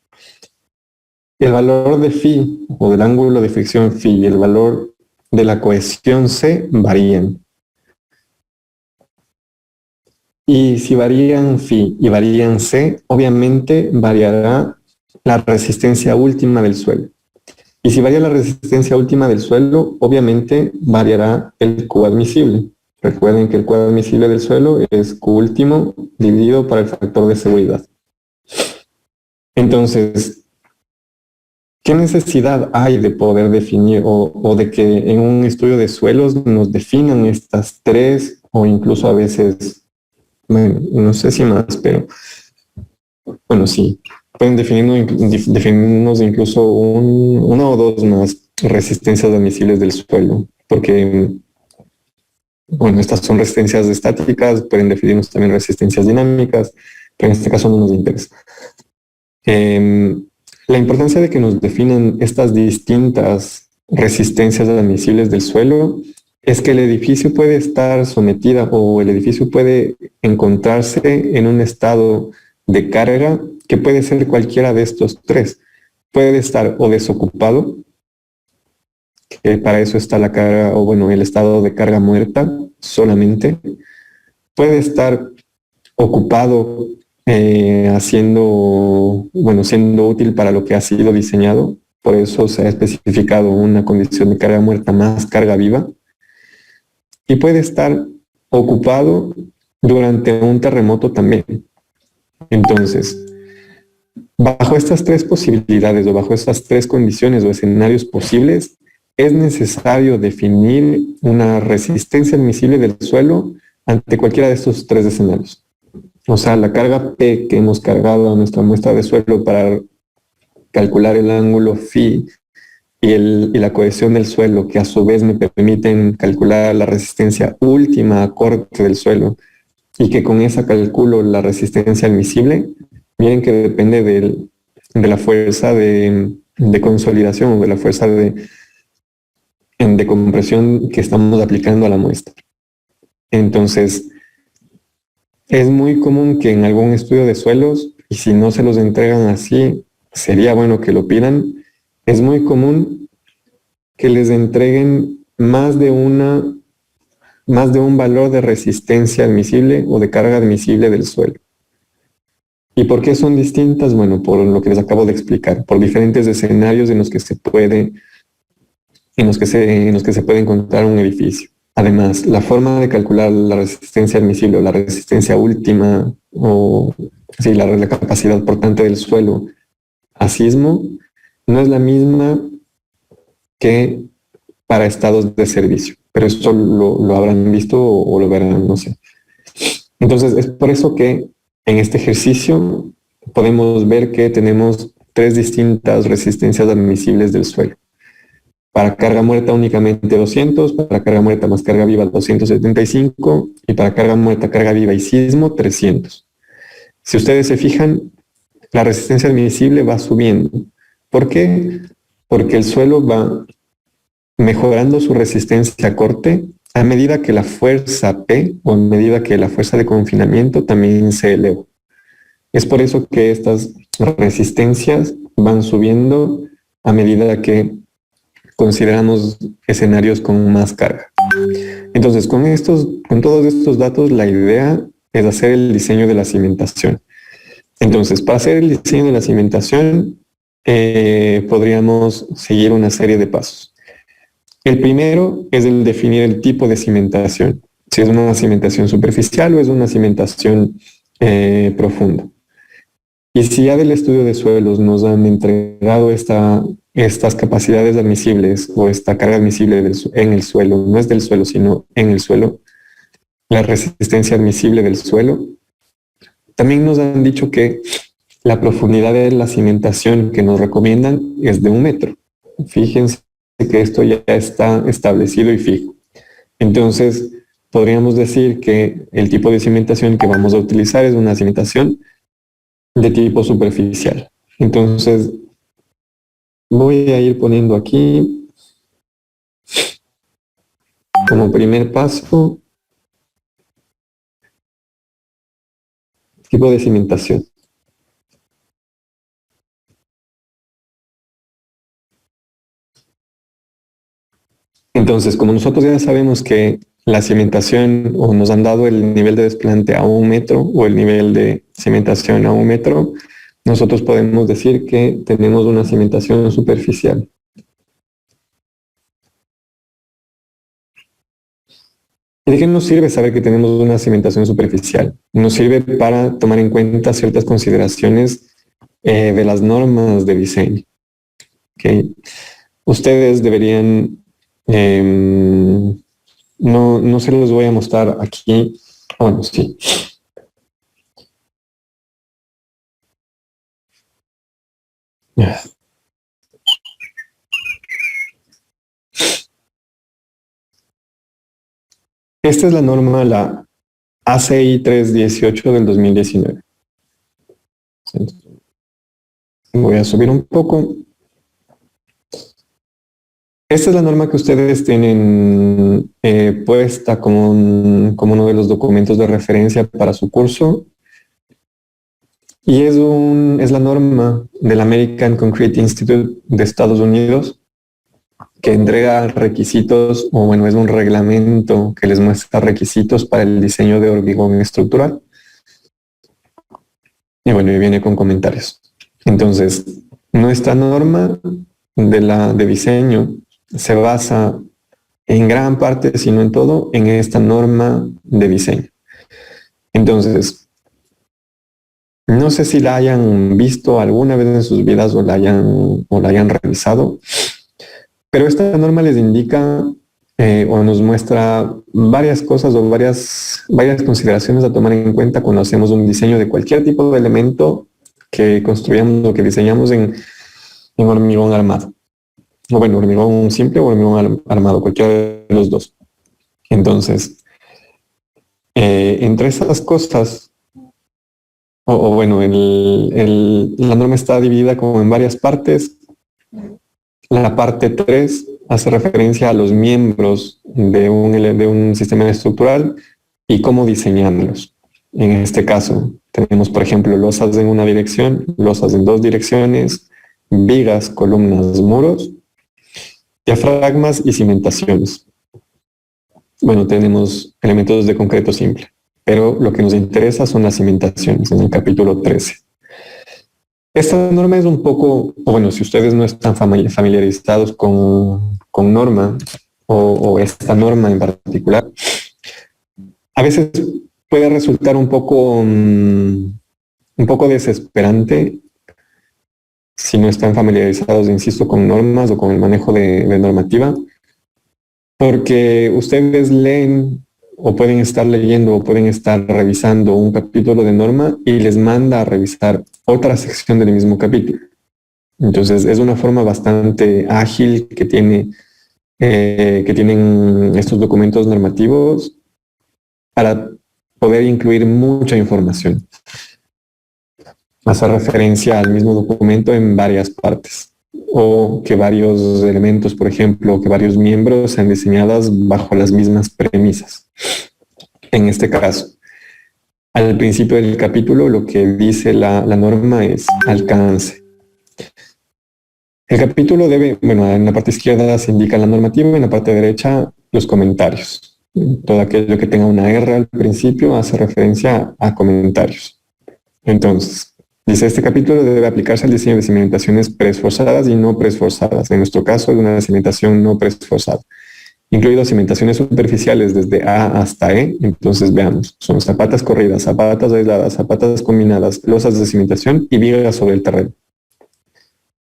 el valor de phi o del ángulo de fricción phi y el valor de la cohesión C varían. Y si varían phi y varían C, obviamente variará la resistencia última del suelo. Y si varía la resistencia última del suelo, obviamente variará el Q admisible. Recuerden que el Q admisible del suelo es Q último dividido por el factor de seguridad. Entonces, ¿qué necesidad hay de poder definir o de que en un estudio de suelos nos definan estas tres o incluso a veces, bueno, no sé si más, pero bueno, sí, pueden definirnos incluso una o dos más resistencias admisibles del suelo, porque, bueno, estas son resistencias estáticas, pueden definirnos también resistencias dinámicas, pero en este caso no nos interesa. La importancia de que nos definan estas distintas resistencias admisibles del suelo es que el edificio puede estar sometida o el edificio puede encontrarse en un estado de carga que puede ser cualquiera de estos tres. Puede estar o desocupado, que para eso está la carga, o bueno, el estado de carga muerta solamente. Puede estar ocupado, siendo útil para lo que ha sido diseñado. Por eso se ha especificado una condición de carga muerta más carga viva. Y puede estar ocupado durante un terremoto también. Entonces, bajo estas tres posibilidades o bajo estas tres condiciones o escenarios posibles, es necesario definir una resistencia admisible del suelo ante cualquiera de estos tres escenarios. O sea, la carga P que hemos cargado a nuestra muestra de suelo para calcular el ángulo phi y la cohesión del suelo, que a su vez me permiten calcular la resistencia última a corte del suelo y que con esa calculo la resistencia admisible, miren que depende de la fuerza de consolidación o de la fuerza de compresión que estamos aplicando a la muestra. Entonces, es muy común que en algún estudio de suelos, y si no se los entregan así, sería bueno que lo pidan, es muy común que les entreguen más de un valor de resistencia admisible o de carga admisible del suelo. ¿Y por qué son distintas? Bueno, por lo que les acabo de explicar, por diferentes escenarios en los que se puede encontrar un edificio. Además, la forma de calcular la resistencia admisible o la resistencia última la capacidad portante del suelo a sismo no es la misma que para estados de servicio, pero esto lo habrán visto o lo verán, no sé. Entonces, es por eso que en este ejercicio podemos ver que tenemos tres distintas resistencias admisibles del suelo. Para carga muerta únicamente 200, para carga muerta más carga viva 275 y para carga muerta, carga viva y sismo 300. Si ustedes se fijan, la resistencia admisible va subiendo. ¿Por qué? Porque el suelo va mejorando su resistencia a corte a medida que la fuerza P o a medida que la fuerza de confinamiento también se eleva. Es por eso que estas resistencias van subiendo a medida que consideramos escenarios con más carga. Entonces, con todos estos datos, la idea es hacer el diseño de la cimentación. Entonces, para hacer el diseño de la cimentación, podríamos seguir una serie de pasos. El primero es el definir el tipo de cimentación, si es una cimentación superficial o es una cimentación profunda. Y si ya del estudio de suelos nos han entregado estas capacidades admisibles o esta carga admisible en el suelo, no es del suelo, sino en el suelo, la resistencia admisible del suelo, también nos han dicho que la profundidad de la cimentación que nos recomiendan es de 1 metro. Fíjense que esto ya está establecido y fijo. Entonces, podríamos decir que el tipo de cimentación que vamos a utilizar es una cimentación de tipo superficial. Entonces, voy a ir poniendo aquí como primer paso tipo de cimentación. Entonces, como nosotros ya sabemos que la cimentación o nos han dado el nivel de desplante a 1 metro o el nivel de cimentación a 1 metro, nosotros podemos decir que tenemos una cimentación superficial. ¿Y de qué nos sirve saber que tenemos una cimentación superficial? Nos sirve para tomar en cuenta ciertas consideraciones de las normas de diseño. ¿Okay? Ustedes deberían, no se los voy a mostrar aquí, bueno, sí. Esta es la norma, la ACI 318 del 2019. Voy a subir un poco. Esta es la norma que ustedes tienen puesta como uno de los documentos de referencia para su curso. Y es la norma del American Concrete Institute de Estados Unidos que entrega requisitos, o bueno, es un reglamento que les muestra requisitos para el diseño de hormigón estructural. Y bueno, y viene con comentarios. Entonces, nuestra norma de diseño se basa en gran parte, si no en todo, en esta norma de diseño. Entonces, no sé si la hayan visto alguna vez en sus vidas o la hayan revisado, pero esta norma les indica o nos muestra varias cosas o varias consideraciones a tomar en cuenta cuando hacemos un diseño de cualquier tipo de elemento que construyamos o que diseñamos en hormigón armado. O bueno, hormigón simple o hormigón armado, cualquiera de los dos. Entonces, entre esas cosas, bueno, la norma está dividida como en varias partes. La parte 3 hace referencia a los miembros de un sistema estructural y cómo diseñarlos. En este caso, tenemos, por ejemplo, losas en una dirección, losas en 2 direcciones, vigas, columnas, muros, diafragmas y cimentaciones. Bueno, tenemos elementos de concreto simple, pero lo que nos interesa son las cimentaciones en el capítulo 13. Esta norma es un poco, o bueno, si ustedes no están familiarizados con norma o esta norma en particular, a veces puede resultar un poco desesperante si no están familiarizados, insisto, con normas o con el manejo de normativa, porque ustedes leen o pueden estar leyendo o pueden estar revisando un capítulo de norma y les manda a revisar otra sección del mismo capítulo. Entonces es una forma bastante ágil que tienen estos documentos normativos para poder incluir mucha información. Hacer referencia al mismo documento en varias partes, o que varios elementos, por ejemplo, que varios miembros sean diseñadas bajo las mismas premisas. En este caso, al principio del capítulo, lo que dice la norma es alcance. El capítulo debe, bueno, en la parte izquierda se indica la normativa y en la parte derecha los comentarios. Todo aquello que tenga una R al principio hace referencia a comentarios. Entonces, dice, este capítulo debe aplicarse al diseño de cimentaciones preesforzadas y no preesforzadas. En nuestro caso, es una cimentación no preesforzada, incluido cimentaciones superficiales desde A hasta E. Entonces, veamos, son zapatas corridas, zapatas aisladas, zapatas combinadas, losas de cimentación y vigas sobre el terreno.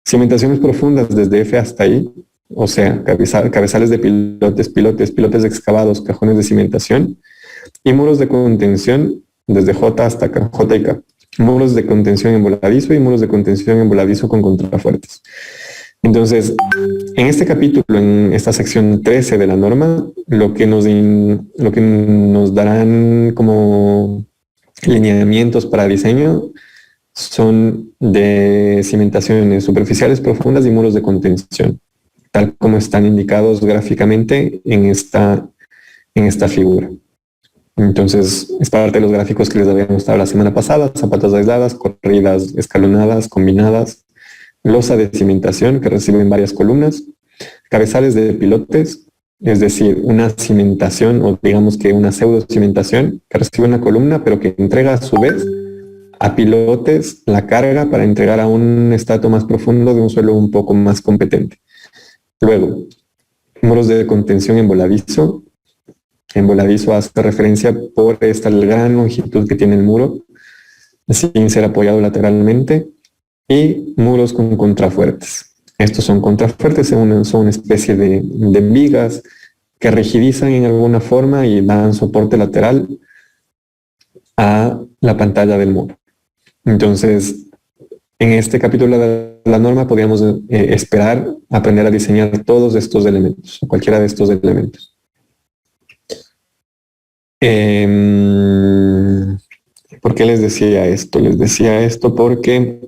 Cimentaciones profundas desde F hasta I, o sea, cabezales de pilotes excavados, cajones de cimentación y muros de contención desde J hasta K, J y K. Muros de contención en voladizo y muros de contención en voladizo con contrafuertes. Entonces, en este capítulo, en esta sección 13 de la norma, lo que nos darán como lineamientos para diseño son de cimentaciones superficiales profundas y muros de contención, tal como están indicados gráficamente en esta figura. Entonces, es parte de los gráficos que les había mostrado la semana pasada: zapatas aisladas, corridas escalonadas, combinadas, losa de cimentación que reciben varias columnas, cabezales de pilotes, es decir, una cimentación o digamos que una pseudo cimentación que recibe una columna pero que entrega a su vez a pilotes la carga para entregar a un estrato más profundo de un suelo un poco más competente. Luego, muros de contención en voladizo. En voladizo hace referencia por esta gran longitud que tiene el muro, sin ser apoyado lateralmente, y muros con contrafuertes. Estos son contrafuertes, son una especie de vigas que rigidizan en alguna forma y dan soporte lateral a la pantalla del muro. Entonces, en este capítulo de la norma podríamos esperar aprender a diseñar todos estos elementos, cualquiera de estos elementos. ¿Por qué les decía esto? Les decía esto porque en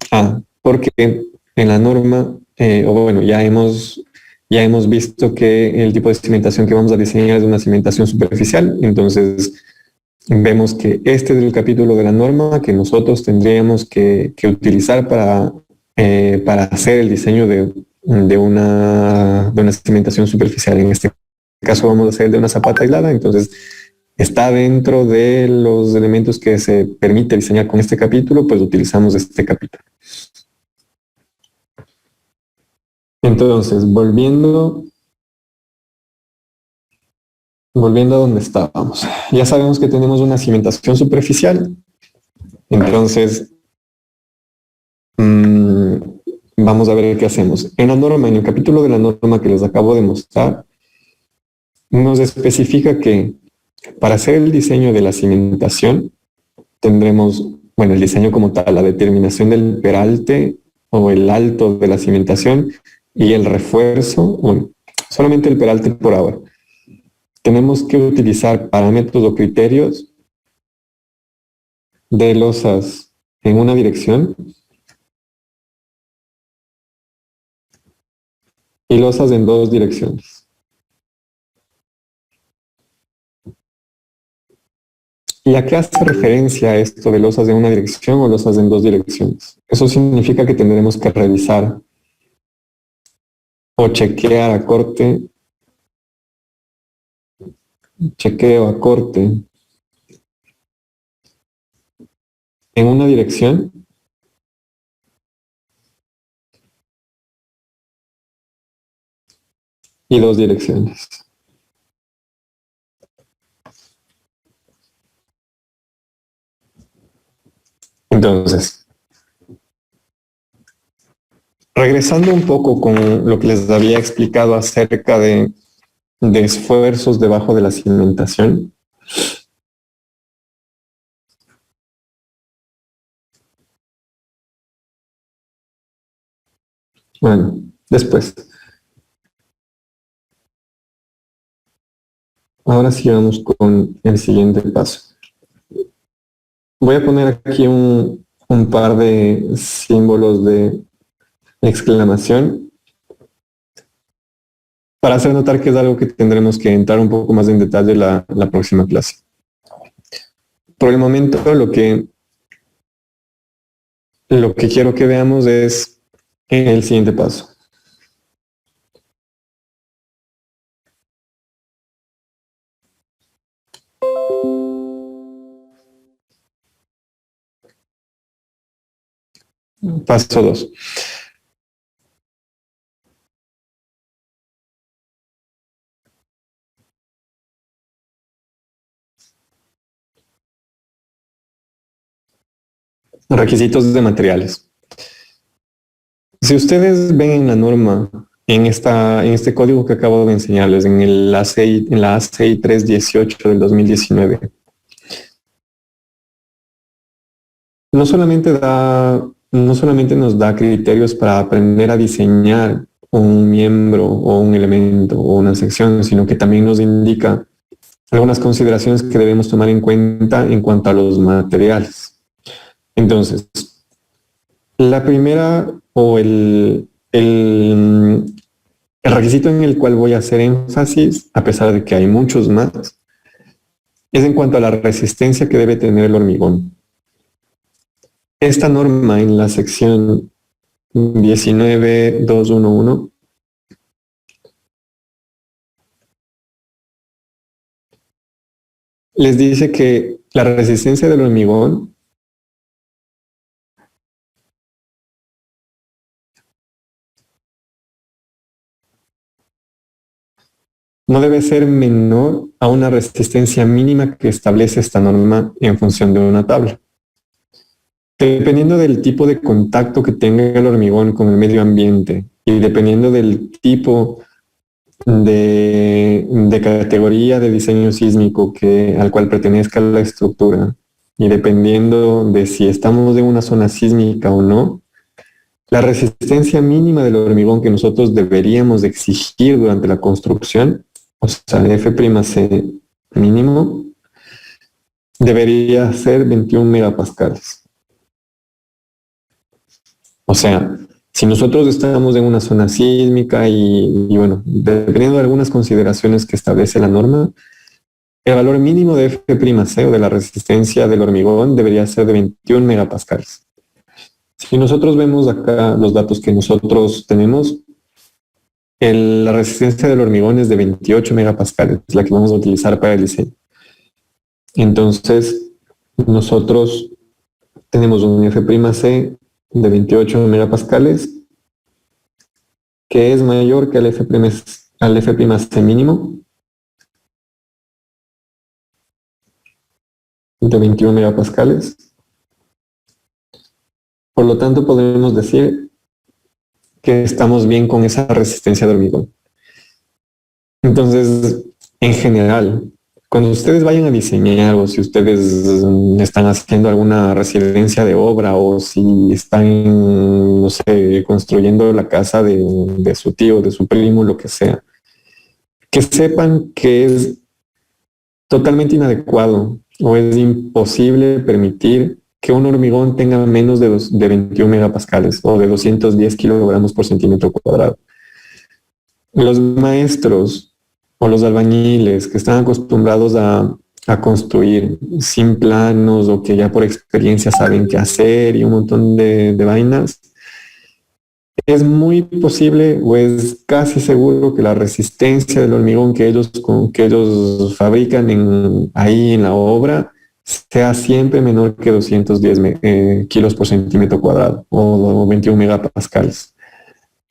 la norma, ya hemos visto que el tipo de cimentación que vamos a diseñar es una cimentación superficial. Entonces, vemos que este es el capítulo de la norma que nosotros tendríamos que utilizar para hacer el diseño de una cimentación superficial. En este caso vamos a hacer el de una zapata aislada. Entonces, está dentro de los elementos que se permite diseñar con este capítulo, pues utilizamos este capítulo. Entonces, volviendo a donde estábamos. Ya sabemos que tenemos una cimentación superficial. Entonces, vamos a ver qué hacemos. En la norma, en el capítulo de la norma que les acabo de mostrar, nos especifica que para hacer el diseño de la cimentación tendremos, el diseño como tal, la determinación del peralte o el alto de la cimentación y el refuerzo, solamente el peralte por ahora. Tenemos que utilizar parámetros o criterios de losas en una dirección y losas en dos direcciones. ¿Y a qué hace referencia esto de losas en una dirección o losas en dos direcciones? Eso significa que tendremos que revisar o chequear a corte, chequeo a corte en una dirección y dos direcciones. Entonces, regresando un poco con lo que les había explicado acerca de esfuerzos debajo de la cimentación. Bueno, después. Ahora sí vamos con el siguiente paso. Voy a poner aquí un par de símbolos de exclamación para hacer notar que es algo que tendremos que entrar un poco más en detalle la próxima clase. Por el momento, lo que quiero que veamos es el siguiente paso. Paso 2. Requisitos de materiales. Si ustedes ven en la norma, en este código que acabo de enseñarles, en la ACI 318 del 2019, no solamente nos da criterios para aprender a diseñar un miembro o un elemento o una sección, sino que también nos indica algunas consideraciones que debemos tomar en cuenta en cuanto a los materiales. Entonces, la primera o el requisito en el cual voy a hacer énfasis, a pesar de que hay muchos más, es en cuanto a la resistencia que debe tener el hormigón. Esta norma en la sección 19.211 les dice que la resistencia del hormigón no debe ser menor a una resistencia mínima que establece esta norma en función de una tabla. Dependiendo del tipo de contacto que tenga el hormigón con el medio ambiente y dependiendo del tipo de categoría de diseño sísmico al cual pertenezca la estructura y dependiendo de si estamos en una zona sísmica o no, la resistencia mínima del hormigón que nosotros deberíamos exigir durante la construcción, o sea, F'C mínimo, debería ser 21 megapascales. O sea, si nosotros estamos en una zona sísmica y bueno, dependiendo de algunas consideraciones que establece la norma, el valor mínimo de F'C o de la resistencia del hormigón debería ser de 21 megapascales. Si nosotros vemos acá los datos que nosotros tenemos, la resistencia del hormigón es de 28 megapascales, la que vamos a utilizar para el diseño. Entonces, nosotros tenemos un F'C de 28 megapascales, que es mayor que al F'C mínimo de 21 megapascales. Por lo tanto, podemos decir que estamos bien con esa resistencia de hormigón. Entonces, en general, cuando ustedes vayan a diseñar o si ustedes están haciendo alguna residencia de obra o si están, no sé, construyendo la casa de su tío, de su primo, lo que sea, que sepan que es totalmente inadecuado o es imposible permitir que un hormigón tenga menos de 21 megapascales o de 210 kilogramos por centímetro cuadrado. Los maestros o los albañiles que están acostumbrados a construir sin planos o que ya por experiencia saben qué hacer y un montón de vainas, es muy posible o es casi seguro que la resistencia del hormigón que ellos fabrican ahí en la obra sea siempre menor que 210 kilos por centímetro cuadrado o 21 megapascales.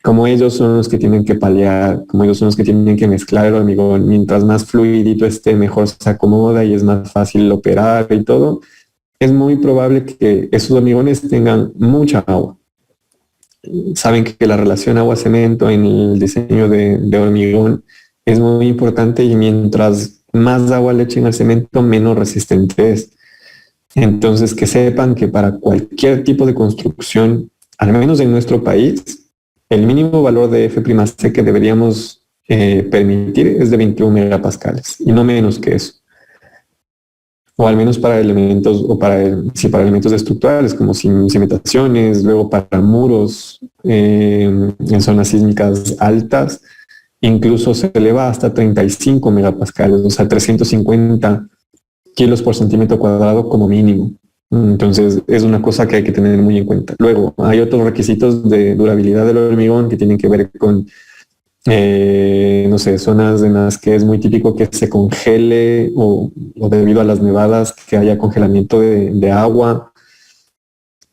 Como ellos son los que tienen que paliar, como ellos son los que tienen que mezclar el hormigón, mientras más fluidito esté, mejor se acomoda y es más fácil operar y todo, es muy probable que esos hormigones tengan mucha agua. saben que la relación agua-cemento en el diseño de hormigón es muy importante y mientras más agua le echen al cemento, menos resistente es. Entonces, que sepan que para cualquier tipo de construcción, al menos en nuestro país, el mínimo valor de F'(C) que deberíamos permitir es de 21 megapascales y no menos que eso. O al menos para elementos, o para elementos estructurales como cimentaciones, luego para muros en zonas sísmicas altas, incluso se eleva hasta 35 megapascales, o sea, 350 kilos por centímetro cuadrado como mínimo. Entonces es una cosa que hay que tener muy en cuenta. Luego hay otros requisitos de durabilidad del hormigón que tienen que ver con, no sé, zonas en las que es muy típico que se congele o debido a las nevadas que haya congelamiento de agua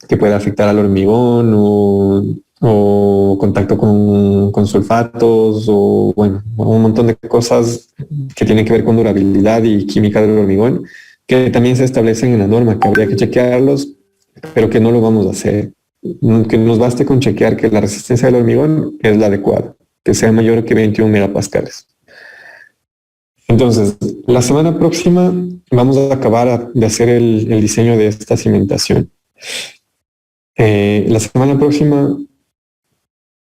que puede afectar al hormigón o contacto con sulfatos o bueno, un montón de cosas que tienen que ver con durabilidad y química del hormigón que también se establecen en la norma, que habría que chequearlos, pero que no lo vamos a hacer. Que nos baste con chequear que la resistencia del hormigón es la adecuada, que sea mayor que 21 megapascales. Entonces, la semana próxima vamos a acabar de hacer el diseño de esta cimentación. La semana próxima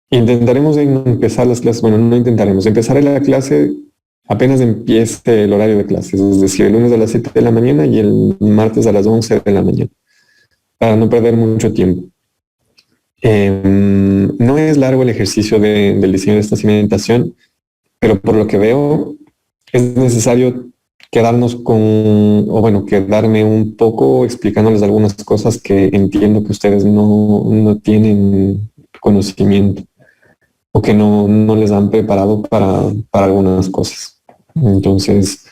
intentaremos empezar las clases, bueno, no intentaremos, empezar la clase apenas empiece el horario de clases, es decir, el lunes a las 7 de la mañana y el martes a las 11 de la mañana, para no perder mucho tiempo. No es largo el ejercicio del diseño de esta cimentación, pero por lo que veo es necesario quedarme un poco explicándoles algunas cosas que entiendo que ustedes no tienen conocimiento o que no les han preparado para algunas cosas. Entonces,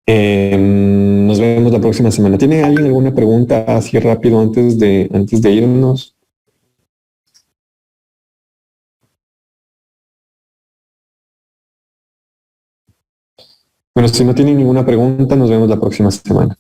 nos vemos la próxima semana. ¿Tiene alguien alguna pregunta así rápido antes de irnos? Bueno, si no tienen ninguna pregunta, nos vemos la próxima semana.